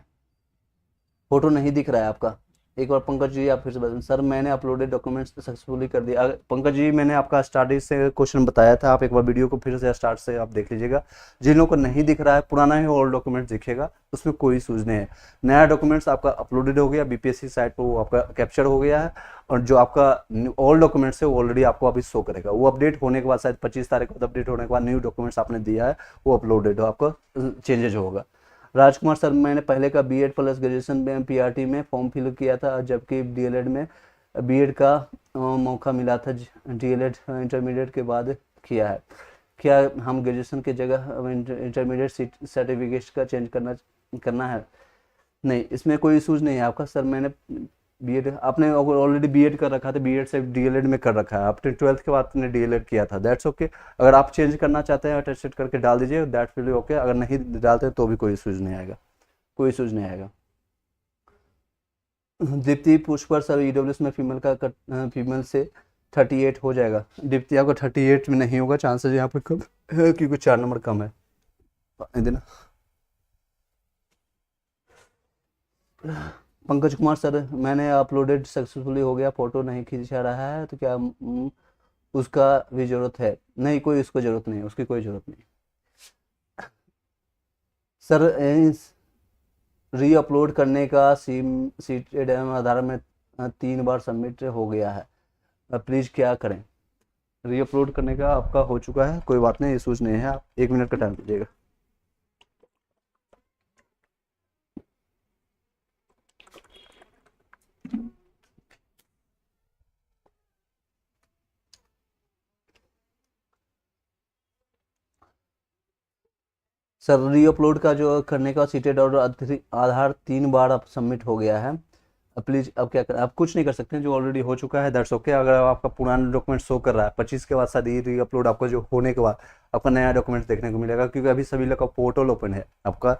फोटो नहीं दिख रहा है आपका? एक बार पंकज जी आप फिर से बताएं। सर मैंने अपलोडेड डॉक्यूमेंट्स सक्सेसफुली कर दिया। पंकज जी मैंने आपका स्टार्टिंग से क्वेश्चन बताया था, आप एक बार वीडियो को फिर से स्टार्ट से आप देख लीजिएगा। जिन लोगों को नहीं दिख रहा है, पुराना ही ओल्ड डॉक्यूमेंट दिखेगा, उसमें कोई इशूज नहीं है। नया डॉक्यूमेंट्स आपका अपलोडेड हो गया बीपीएससी साइट पर, वो आपका कैप्चर हो गया है, और जो आपका ओल्ड डॉक्यूमेंट्स है वो ऑलरेडी आपको अभी शो करेगा। वो अपडेट होने के बाद शायद 25 तारीख को अपडेट होने के बाद न्यू डॉक्यूमेंट्स आपने दिया है वो अपलोडेड हो, आपका चेंजेज होगा। राजकुमार सर मैंने पहले का बीएड प्लस ग्रेजुएशन में पीआरटी में फॉर्म फिल किया था, जबकि डीएलएड में बीएड का मौका मिला था, डीएलएड इंटरमीडिएट के बाद किया है, क्या हम ग्रेजुएशन की जगह इंटरमीडिएट सर्टिफिकेट का चेंज करना है? नहीं, इसमें कोई इशूज नहीं है आपका। सर मैंने बीएड, आपने ऑलरेडी बीएड कर रखा था, बीएड से डीएलएड में कर रखा है, आपने 12th के बाद आपने डीएलएड किया था, दैट्स ओके। अगर आप चेंज करना चाहते हैं अटेस्टेड करके डाल दीजिए, दैट्स विल ओके। अगर नहीं डालते तो भी कोई इशूज नहीं आएगा, कोई इशूज नहीं आएगा। दीप्ति पुष्पर सर ईडब्ल्यूएस में फीमेल से 38 हो जाएगा? दीप्ति आपका 38 में नहीं होगा, चांसेस यहाँ पर कम है क्योंकि 4 नंबर कम है। देना पंकज कुमार सर मैंने अपलोडेड सक्सेसफुली हो गया, फोटो नहीं खींचा रहा है, तो क्या उसका भी जरूरत है? नहीं, कोई उसको जरूरत नहीं है, उसकी कोई जरूरत नहीं। सर री अपलोड करने का सीटेड आधार में 3 बार सबमिट हो गया है, प्लीज क्या करें? री अपलोड करने का आपका हो चुका है, कोई बात नहीं, इशूज नहीं है, आप 1 मिनट का टाइम दीजिएगा। सर री अपलोड का जो करने का सीटेड और आधार 3 बार अब सबमिट हो गया है, प्लीज अब क्या करें? आप कुछ नहीं कर सकते हैं, जो ऑलरेडी हो चुका है दैट्स ओके। अगर आपका पुराना डॉक्यूमेंट शो कर रहा है 25 के बाद शायद री अपलोड आपका जो होने के बाद आपका नया डॉक्यूमेंट देखने को मिलेगा, क्योंकि अभी सभी लोग का पोर्टल ओपन है, आपका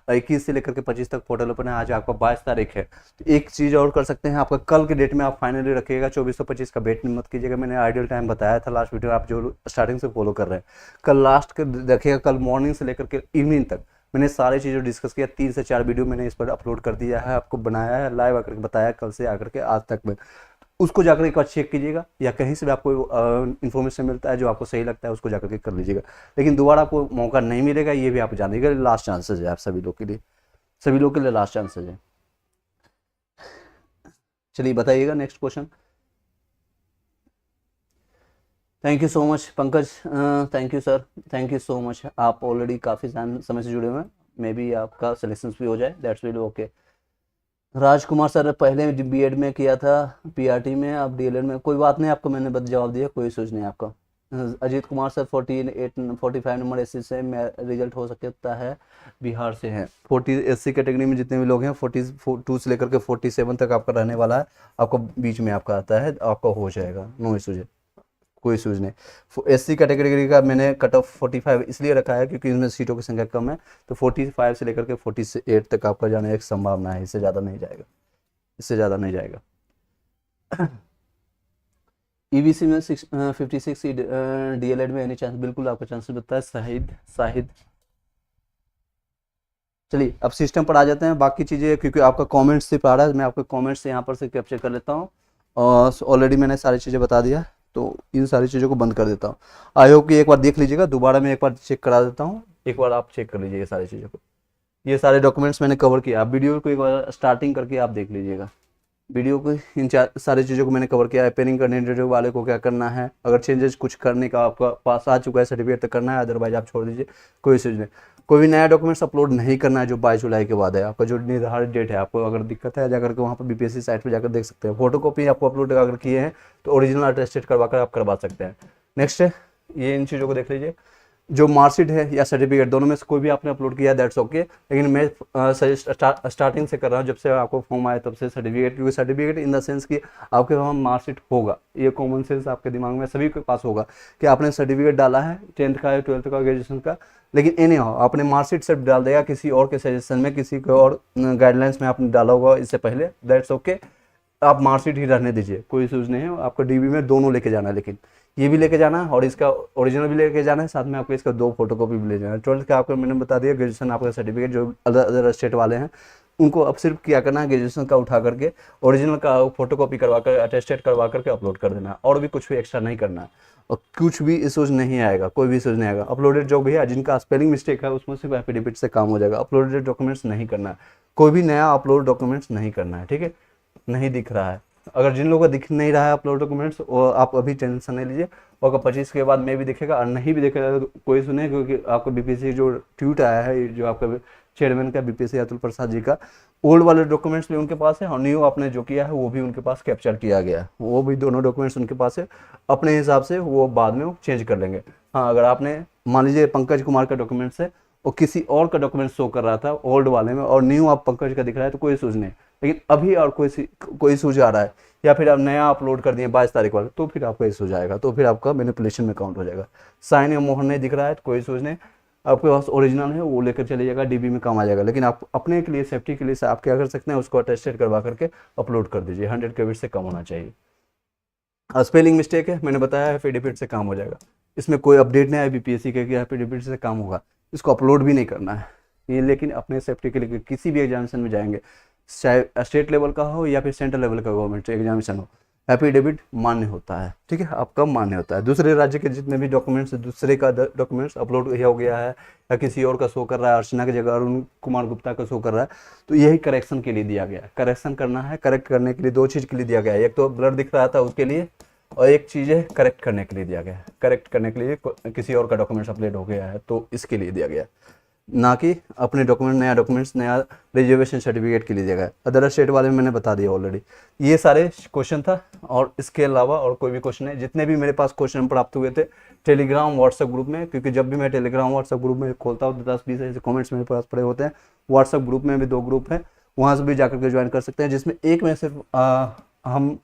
21 से लेकर के 25 तक पोर्टल ओपन है। आज आपका 22 तारीख है, तो एक चीज़ और कर सकते हैं, आपका कल के डेट में आप फाइनली रखिएगा, 2425 का वेट मत कीजिएगा। मैंने आइडियल टाइम बताया था लास्ट वीडियो, आप जो स्टार्टिंग से फॉलो कर रहे हैं, कल लास्ट के रखिएगा, कल मॉर्निंग से लेकर के इवनिंग तक मैंने सारी चीज़ें डिस्कस किया, 3 से 4 वीडियो मैंने इस पर अपलोड कर दिया है, आपको बनाया है, लाइव आकर के बताया कल से आकर के आज तक में। उसको जाकर एक बार चेक कीजिएगा, या कहीं से भी आपको इन्फॉर्मेशन मिलता है जो आपको सही लगता है उसको जाकर के कर लीजिएगा, लेकिन दोबारा आपको मौका नहीं मिलेगा, ये भी आप जानिएगा। लास्ट चांसेस है आप सभी लोग के लिए, सभी लोग के लिए लास्ट चांसेस है। चलिए बताइएगा next question. Thank you so much Pankaj, thank you sir, thank you so much. आप ऑलरेडी काफ़ी समय से जुड़े हुए हैं, मे बी आपका सिलेक्शन भी हो जाए, that's will okay. Rajkumar sir पहले बीएड में किया था, पीआरटी में, अब डीएलएड में, कोई बात नहीं, आपको मैंने जवाब दिया, कोई सोच नहीं आपका। Ajit Kumar sir 45 number SC से रिजल्ट हो सकता है, बिहार से हैं। 40 एससी कैटेगरी में जितने भी लोग हैं 42 से लेकर के 47 तक आपका रहने वाला है, आपको बीच में आपका आता है, आपका हो जाएगा, नो इशूज है, कोई इशूज नहीं। एससी कैटेगरी का मैंने कट ऑफ 45 इसलिए रखा है क्योंकि इसमें सीटों की संख्या कम है, तो 45 से लेकर के 48 तक आपका जाने की संभावना है, इससे ज़्यादा नहीं जाएगा, इससे ज़्यादा नहीं जाएगा। ईबीसी में 56 डीएलएड में एनी चांस? बिल्कुल आपका चांसेस बनता है। शाहिद चलिए अब सिस्टम पर आ जाते हैं, बाकी चीज़ें क्योंकि आपका कमेंट्स से आ रहा है, मैं आपके कमेंट्स से यहाँ पर से कैप्चर कर लेता हूँ, और ऑलरेडी मैंने सारी चीज़ें बता दिया, तो इन सारी चीज़ों को बंद कर देता हूँ। आई होप कि एक बार देख लीजिएगा, दोबारा मैं एक बार चेक करा देता हूँ, एक बार आप चेक कर लीजिएगा सारी चीज़ों को। ये सारे डॉक्यूमेंट्स मैंने कवर किया, आप वीडियो को एक बार स्टार्टिंग करके आप देख लीजिएगा, वीडियो को इन सारी चीज़ों को मैंने कवर किया है। पेनिंग कोऑर्डिनेटर वाले को क्या करना है, अगर चेंजेस कुछ करने का आपका पास आ चुका है सर्टिफिकेट तक करना है, अदरवाइज आप छोड़ दीजिए, कोई चीज़ नहीं। कोई भी नया डॉक्यूमेंट्स अपलोड नहीं करना है जो 22 जुलाई के बाद है, आपका जो निर्धारित डेट है, आपको अगर दिक्कत है जाकर के वहाँ पर बीपीएससी साइट पर जाकर देख सकते हैं, फोटो कॉपी आपको अपलोड अगर किए हैं तो ओरिजिनल अटेस्टेड करवा कर आप करवा सकते हैं। नेक्स्ट ये इन चीज़ों को देख लीजिए। जो मार्कशीट है या सर्टिफिकेट, दोनों में से कोई भी आपने अपलोड किया है दैट्स ओके, लेकिन मैं सजेस्ट स्टार्टिंग से कर रहा हूँ, जब से आपको फॉर्म आया तब से सर्टिफिकेट, क्योंकि सर्टिफिकेट इन द सेंस कि आपके वहाँ मार्कशीट होगा, ये कॉमन सेंस आपके दिमाग में सभी के पास होगा कि आपने सर्टिफिकेट डाला है 10th का या 12th का, ग्रेजुएशन का, लेकिन एनी हाउ आपने मार्कशीट सिर्फ डाल देगा, किसी और के सजेशन में, किसी के और गाइडलाइंस में आपने डाला होगा इससे पहले, दैट्स ओके, आप मार्कशीट ही रहने दीजिए, कोई इशूज नहीं है। आपको डीबी में दोनों लेके जाना है, लेकिन ये भी लेके जाना है और इसका ओरिजिनल भी लेके जाना है, साथ में आपको इसका 2 फोटोकॉपी भी ले जाना है। 12th का आपको मैंने बता दिया, ग्रेजुएशन आपका सर्टिफिकेट जो अदर स्टेट वाले हैं उनको अब सिर्फ क्या करना है, ग्रेजुएशन का उठा करके ओरिजिनल का फोटोकॉपी करवा कर अटेस्टेड करवा करके अपलोड कर देना है, और भी कुछ भी एक्स्ट्रा नहीं करना है, और कुछ भी इशूज नहीं आएगा, कोई भी इशूज नहीं आएगा। अपलोडेड जो भी है, जिनका स्पेलिंग मिस्टेक है उसमें सिर्फ एफिडेविट से काम हो जाएगा, अपलोडेड डॉक्यूमेंट्स नहीं करना है, कोई भी नया अपलोड डॉक्यूमेंट्स नहीं करना है, ठीक है। नहीं दिख रहा है, अगर जिन लोगों को दिख नहीं रहा है अपलोड डॉक्यूमेंट्स, वो आप अभी टेंशन नहीं लीजिए, और अगर 25 के बाद में भी दिखेगा और नहीं भी दिखेगा तो कोई सुने, क्योंकि आपको बीपीएससी जो ट्वीट आया है, जो आपका चेयरमैन का बीपीएससी अतुल प्रसाद जी का, ओल्ड वाले डॉक्यूमेंट्स भी उनके पास है और न्यू आपने जो किया है वो भी उनके पास कैप्चर किया गया है, वो भी दोनों डॉक्यूमेंट्स उनके पास है, अपने हिसाब से वो बाद में वो चेंज कर लेंगे। हाँ, अगर आपने मान लीजिए पंकज कुमार का डॉक्यूमेंट्स है और किसी और का डॉक्यूमेंट शो कर रहा था ओल्ड वाले में और न्यू आप पंकज का दिख रहा है तो कोई सूझ नहीं, लेकिन अभी और कोई सूझ आ रहा है, या फिर आप नया अपलोड कर दिए 22 तारीख वाला, तो फिर आपका इशू जाएगा, तो फिर आपका मैनिपुलेशन में काउंट हो जाएगा। साइन या मोहर नहीं दिख रहा है तो कोई सूझ नहीं, आपके पास ओरिजिनल है वो लेकर चले जाएगा, डीबी में काम आ जाएगा, लेकिन आप अपने के लिए सेफ्टी के लिए आप क्या कर सकते हैं, उसको अटेस्टेड करवा करके अपलोड कर दीजिए, 100 KB से कम होना चाहिए। स्पेलिंग मिस्टेक है मैंने बताया, एफिडेविट से काम हो जाएगा, इसमें कोई अपडेट नहीं आया बीपीएससी के कि एफिडेविट से काम होगा, इसको अपलोड भी नहीं करना है ये, लेकिन अपने सेफ्टी के लिए किसी भी एग्जामिनेशन में जाएंगे, चाहे स्टेट लेवल का हो या फिर सेंट्रल लेवल का गवर्नमेंट एग्जामिनेशन हो, एफिडेविट मान्य होता है, ठीक है, आपका मान्य होता है। दूसरे राज्य के जितने भी डॉक्यूमेंट्स, दूसरे का डॉक्यूमेंट्स अपलोड हो गया है या किसी और का शो कर रहा है, अर्चना की जगह अरुण कुमार गुप्ता का शो कर रहा है, तो यही करेक्शन के लिए दिया गया है, करेक्शन करना है, करेक्ट करने के लिए 2 चीज़ के लिए दिया गया है, एक तो ब्लर दिख रहा था उसके लिए, और एक चीज़ है करेक्ट करने के लिए दिया गया है, करेक्ट करने के लिए किसी और का डॉक्यूमेंट्स अपलोड हो गया है तो इसके लिए दिया गया है, ना कि अपने डॉक्यूमेंट्स नया रिजर्वेशन सर्टिफिकेट के लिए दिया गया है। अदर स्टेट वाले में मैंने बता दिया ऑलरेडी। ये सारे क्वेश्चन था और इसके अलावा और कोई भी क्वेश्चन नहीं, जितने भी मेरे पास क्वेश्चन प्राप्त हुए थे टेलीग्राम व्हाट्सएप ग्रुप में, क्योंकि जब भी मैं टेलीग्राम व्हाट्सएप ग्रुप में खोलता हूँ तो 10-20 ऐसे कॉमेंट्स मेरे पास पड़े होते हैं। व्हाट्सएप ग्रुप में भी 2 ग्रुप हैं, वहाँ से भी जाकर के ज्वाइन कर सकते हैं, जिसमें एक में सिर्फ हम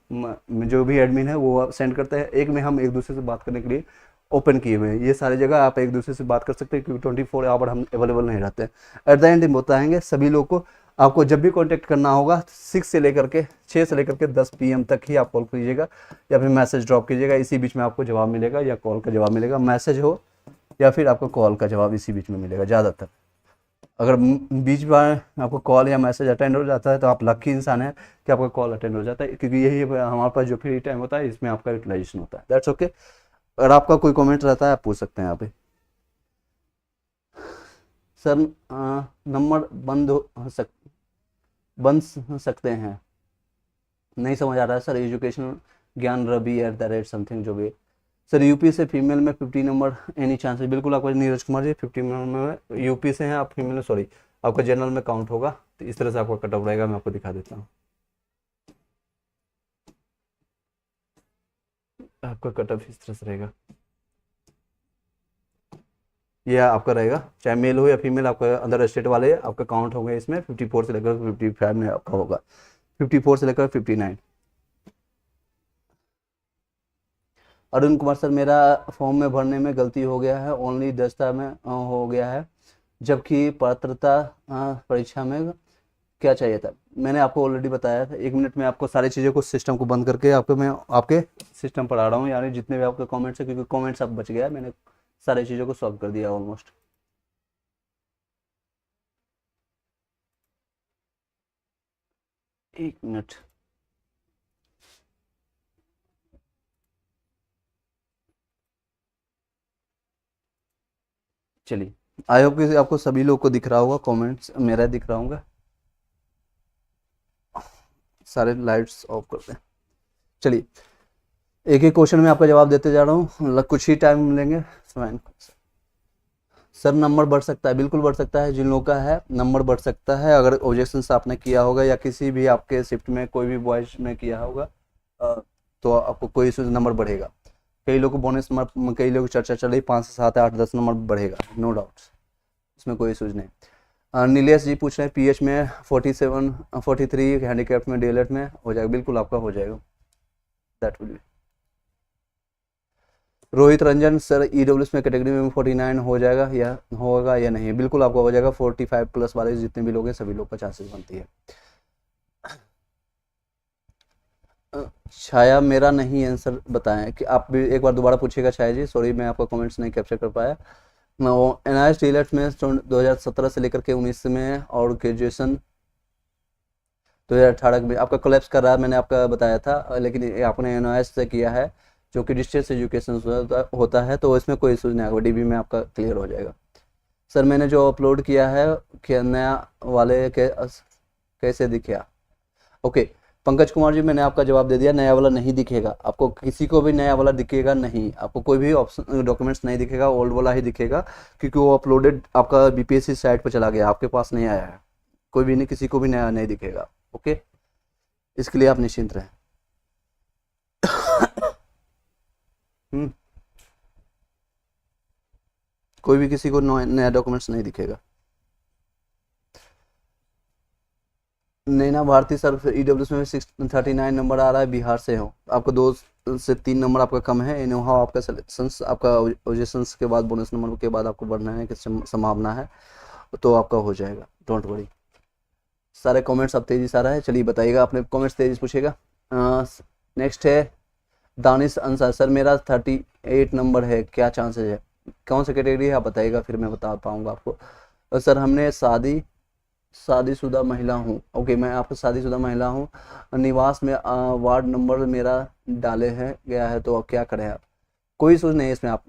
जो भी एडमिन है वो सेंड करते हैं, एक में हम एक दूसरे से बात करने के लिए ओपन किए हुए हैं। ये सारी जगह आप एक दूसरे से बात कर सकते हैं, क्योंकि 24 आवर हम अवेलेबल नहीं रहते हैं। एट द एंड बताएंगे सभी लोग को, आपको जब भी कांटेक्ट करना होगा 6 से लेकर के 10 PM तक ही आप कॉल कीजिएगा या फिर मैसेज ड्रॉप कीजिएगा, इसी बीच में आपको जवाब मिलेगा या कॉल का जवाब मिलेगा, मैसेज हो या फिर आपको कॉल का जवाब इसी बीच में मिलेगा ज़्यादातर। अगर बीच में आपको कॉल या मैसेज अटेंड हो जाता है तो आप लकी इंसान है कि आपका कॉल अटेंड हो जाता है, क्योंकि यही हमारे पास जो फ्री टाइम होता है इसमें आपका यूटिलाइजेशन होता है। That's okay. अगर आपका कोई कमेंट रहता है आप पूछ सकते हैं यहाँ पे। सर नंबर बन सकते हैं, नहीं समझ आ रहा है सर। एजुकेशन ज्ञान रवि @ समथिंग जो भी। सर यूपी से फीमेल में 50 नंबर एनी चांस है? बिल्कुल आपका नीरज कुमार जी 50 नंबर में यूपी से हैं आप, फीमेल सॉरी आपका जनरल में काउंट होगा, तो इस तरह से आपका कट ऑफ रहेगा। मैं आपको दिखा देता हूँ आपका कट ऑफ इस तरह से रहेगा, ये आपका रहेगा, चाहे मेल हो या फीमेल, आपका अंदर स्टेट वाले आपका काउंट होंगे इसमें 54 से लेकर 55 में आपका होगा, 54 से लेकर 59। अरुण कुमार सर मेरा फॉर्म में भरने में गलती हो गया है, ओनली दस्ता में हो गया है, जबकि पात्रता परीक्षा में क्या चाहिए था? मैंने आपको ऑलरेडी बताया था। 1 मिनट में आपको सारी चीज़ों को सिस्टम को बंद करके आपको मैं आपके सिस्टम पर आ रहा हूँ, यानी जितने भी आपके कमेंट्स है, क्योंकि कमेंट्स अब बच गया, मैंने सारी चीज़ों को सॉल्व कर दिया ऑलमोस्ट। एक मिनट, चलिए आई होप कि आपको सभी लोग को दिख रहा होगा, कमेंट्स मेरा दिख रहा होगा। सारे लाइट्स ऑफ करते हैं। चलिए एक एक क्वेश्चन में आपका जवाब देते जा रहा हूँ, कुछ ही टाइम मिलेंगे। सर नंबर बढ़ सकता है? बिल्कुल बढ़ सकता है, जिन लोगों का है नंबर बढ़ सकता है। अगर ऑब्जेक्शन आपने किया होगा या किसी भी आपके शिफ्ट में कोई भी बॉयज में किया होगा तो आपको कोई इशू नंबर बढ़ेगा। कई लोग को बोनस नंबर, कई लोग चर्चा चल रही 5 से 7 8 10 नंबर बढ़ेगा, नो डाउट, इसमें कोई इशूज नहीं। नीलेश जी पूछ रहे हैं पीएच में 47 43 हैंडीकैप में डीएलएड में हो जाएगा, बिल्कुल आपका हो जाएगा, that will be. Rohit Ranjan sir EWS में कैटेगरी में 49 हो जाएगा या होगा या नहीं, बिल्कुल आपका हो जाएगा, 45 प्लस वाले जितने भी लोग हैं सभी लोग का चांसेस बनती है। छाया मेरा नहीं आंसर बताएं कि आप भी एक बार दोबारा पूछिएगा छाया जी, सॉरी मैं आपका कमेंट्स नहीं कैप्चर कर पाया। एनआईएस डीएलएड में 2017 से लेकर के 19 में और ग्रेजुएशन 2018 में आपका कोलैप्स कर रहा है, मैंने आपका बताया था, लेकिन आपने एनआईएस से किया है जो कि डिस्टेंस एजुकेशन होता है, तो इसमें कोई इशूज नहीं आएगा, डीबी में आपका क्लियर हो जाएगा। सर मैंने जो अपलोड किया है क्या नया वाले कैसे दिखा? ओके पंकज कुमार जी, मैंने आपका जवाब दे दिया, नया वाला नहीं दिखेगा आपको, किसी को भी नया वाला दिखेगा नहीं, आपको कोई भी ऑप्शन डॉक्यूमेंट्स नहीं दिखेगा, ओल्ड वाला ही दिखेगा, क्योंकि वो अपलोडेड आपका बीपीएससी साइट पर चला गया, आपके पास नहीं आया है, कोई भी नहीं, किसी को भी नया नहीं दिखेगा। ओके, इसके लिए आप निश्चिंत रहें। कोई भी किसी को नया डॉक्यूमेंट्स नहीं दिखेगा। नैना भारती सर ईडब्ल्यूएस में 639 नंबर आ रहा है, बिहार से हो, आपको 2 से 3 नंबर आपका कम है, इनोहा आपका सिलेक्शंस आपका ओजेशंस के बाद बोनस नंबर के बाद आपको बढ़ना है कि संभावना है, तो आपका हो जाएगा, डोंट वरी। सारे कमेंट्स अब तेजी से आ रहा है, चलिए बताइएगा, आपने कमेंट्स तेजी से पूछेगा। नेक्स्ट है दानिश अंसार सर मेरा 38 नंबर है, क्या चांसेस है, कौन सा कैटेगरी है आप बताइएगा, फिर मैं बता पाऊंगा आपको। सर हमने शादीशुदा महिला हूँ, ओके मैं आपको शादीशुदा महिला हूँ, निवास में वार्ड नंबर मेरा डाले हैं गया है, तो अब क्या करें आप? कोई इशूज नहीं है इसमें, आप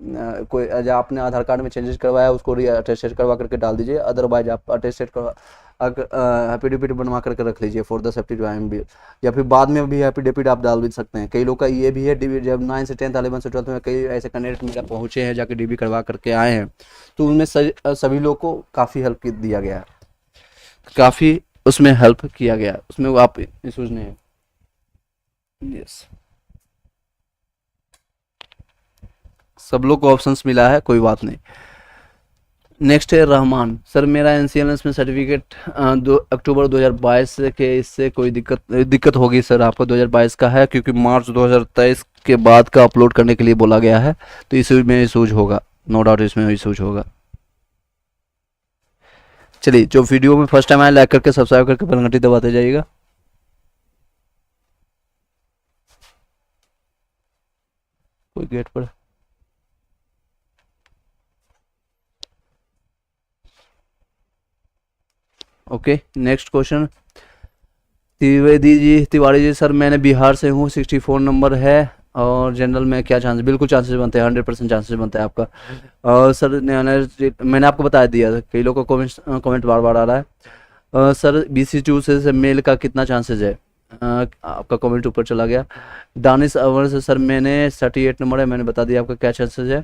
कोई आपने आधार कार्ड में चेंजेस करवाया उसको अटेस्टेड करवा करके डाल दीजिए, अदरवाइज आप अटेस्टेड करवा एफिडेविट बनवा करके रख लीजिए फॉर द सेफ्टी टाइम भी, या फिर बाद में भी एफिडेविट आप डाल भी सकते हैं। कई लोग का ये भी है जब 9 से 10th 11 से 12th में कई ऐसे कैंडिडेट मेरा पहुँचे हैं जाके डीबी करवा करके आए हैं, तो उनमें सभी लोग को काफ़ी हेल्प दिया गया है, काफ़ी उसमें हेल्प किया गया, उसमें आप इशूज नहीं है। यस, सब लोग को ऑप्शंस मिला है, कोई बात नहीं। नेक्स्ट है रहमान सर मेरा एनसीएलएस में सर्टिफिकेट 2 अक्टूबर 2022 के, इससे कोई दिक्कत होगी? सर आपको 2022 का है, क्योंकि मार्च 2023 के बाद का अपलोड करने के लिए बोला गया है, तो इसमें इशूज होगा, नो डाउट इसमें इशूज होगा। चलिए जो वीडियो में फर्स्ट टाइम आए लाइक करके सब्सक्राइब करके बेल घंटी दबाते जाइएगा। कोई गेट पर okay. Next question Tiwari ji sir मैंने बिहार से हूँ, 64 नंबर है, और जनरल में क्या चांस? बिल्कुल चांसेस बनते हैं, 100% चांसेस बनता है आपका। और सर मैंने आपको बता दिया था, कई लोगों को कमेंट बार बार आ रहा है। सर BC2 से मेल का कितना चांसेस है? आपका कमेंट ऊपर चला गया। दानिश अवर से सर मैंने 38 नंबर है, मैंने बता दिया आपका क्या चांसेस है।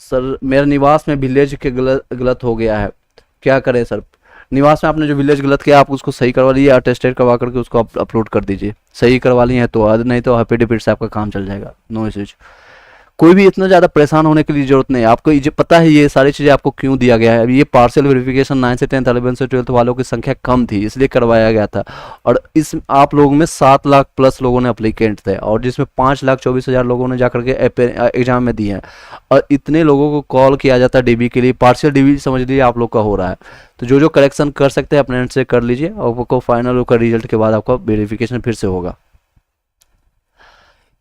सर मेरा निवास में विलेज के गलत हो गया है, क्या करें सर? निवास में आपने जो विलेज गलत किया आप उसको सही करवा लीजिए, अटेस्टेड करवा करके उसको अपलोड कर दीजिए, सही करवा लिए हैं तो, नहीं तो एफिडेविट से आपका काम चल जाएगा, नो इश्यूज। कोई भी इतना ज़्यादा परेशान होने की लिए जरूरत नहीं है, आपको ये पता है ये सारी चीज़ें आपको क्यों दिया गया है। ये पार्शियल वेरिफिकेशन 9 से 10th 11 से 12th वालों की संख्या कम थी इसलिए करवाया गया था, और इस आप लोगों में 7 लाख प्लस लोगों ने अप्लीकेंट थे, और जिसमें 5,24,000 लोगों ने जाकर के एग्जाम में दिए हैं, और इतने लोगों को कॉल किया जाता है डीबी के लिए। पार्शियल डीबी समझ लीजिए आप लोग का हो रहा है, तो जो जो करेक्शन कर सकते हैं अपने एंड से कर लीजिए, और आपको फाइनल का रिजल्ट के बाद आपका वेरिफिकेशन फिर से होगा।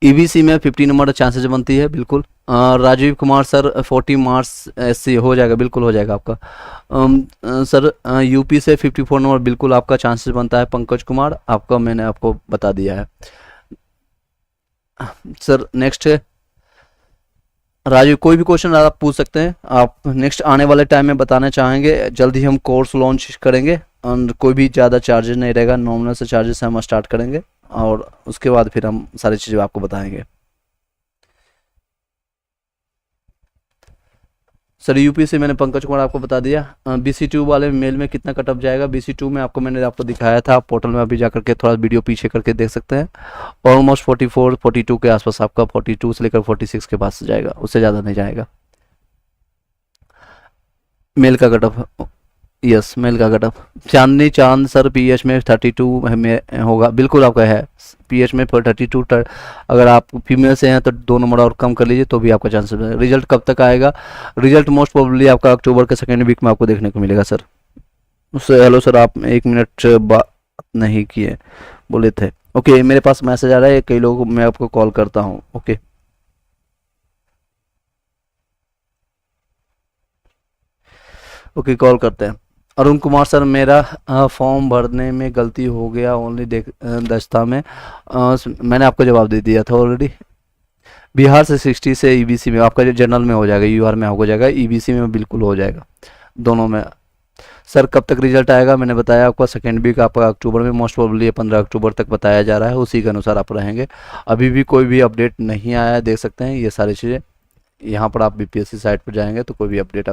ईबीसी में 50 नंबर चांसेस बनती है, बिल्कुल। Rajiv Kumar sir 40 marks SC हो जाएगा, बिल्कुल हो जाएगा आपका। सर यूपी से 54 नंबर बिल्कुल आपका चांसेस बनता है। पंकज कुमार आपका मैंने आपको बता दिया है। सर नेक्स्ट है राजीव, कोई भी क्वेश्चन आप पूछ सकते हैं, आप नेक्स्ट आने वाले टाइम में बताना चाहेंगे, जल्दी हम कोर्स लॉन्च करेंगे, और कोई भी ज़्यादा चार्जेस नहीं रहेगा, नॉमिनल से चार्जेस हम स्टार्ट करेंगे, और उसके बाद फिर हम सारी चीज़ें आपको बताएंगे। सर यूपी से मैंने पंकज कुमार आपको बता दिया। BC2 वाले मेल में कितना कट ऑफ जाएगा, BC2 में मैंने आपको दिखाया था, आप पोर्टल में अभी जा करके थोड़ा वीडियो पीछे करके देख सकते हैं। ऑलमोस्ट 44 42 के आसपास आपका 42 से लेकर 46 के पास जाएगा, उससे ज़्यादा नहीं जाएगा मेल का कट ऑफ। यस, मेल का कट ऑफ। चांदनी चांद सर PH में 32 में होगा, बिल्कुल आपका है PH में 32। अगर आप फीमेल से हैं तो 2 नंबर और कम कर लीजिए तो भी आपका चांस है। रिजल्ट कब तक आएगा, रिजल्ट मोस्ट प्रोबेबली आपका अक्टूबर के सेकेंड वीक में आपको देखने को मिलेगा सर। उससे हेलो सर, आप 1 मिनट बात नहीं किए बोले थे। ओके, मेरे पास मैसेज आ रहा है कई लोगों को, मैं आपको कॉल करता हूँ। ओके ओके, कॉल करते हैं। अरुण कुमार सर, मेरा फॉर्म भरने में गलती हो गया, ओनली दस्ता में मैंने आपको जवाब दे दिया था ऑलरेडी। बिहार से 60 से EBC में आपका जो जनरल में हो जाएगा, UR में हो जाएगा, EBC में बिल्कुल हो जाएगा, दोनों में। सर कब तक रिजल्ट आएगा, मैंने बताया आपका सेकेंड वीक आपका अक्टूबर में, मोस्ट प्रोबेबली 15 अक्टूबर तक बताया जा रहा है, उसी के अनुसार आप रहेंगे। अभी भी कोई भी अपडेट नहीं आया है, देख सकते हैं ये सारी चीज़ें। यहाँ पर आप BPSC साइट पर जाएंगे तो कोई भी अपडेट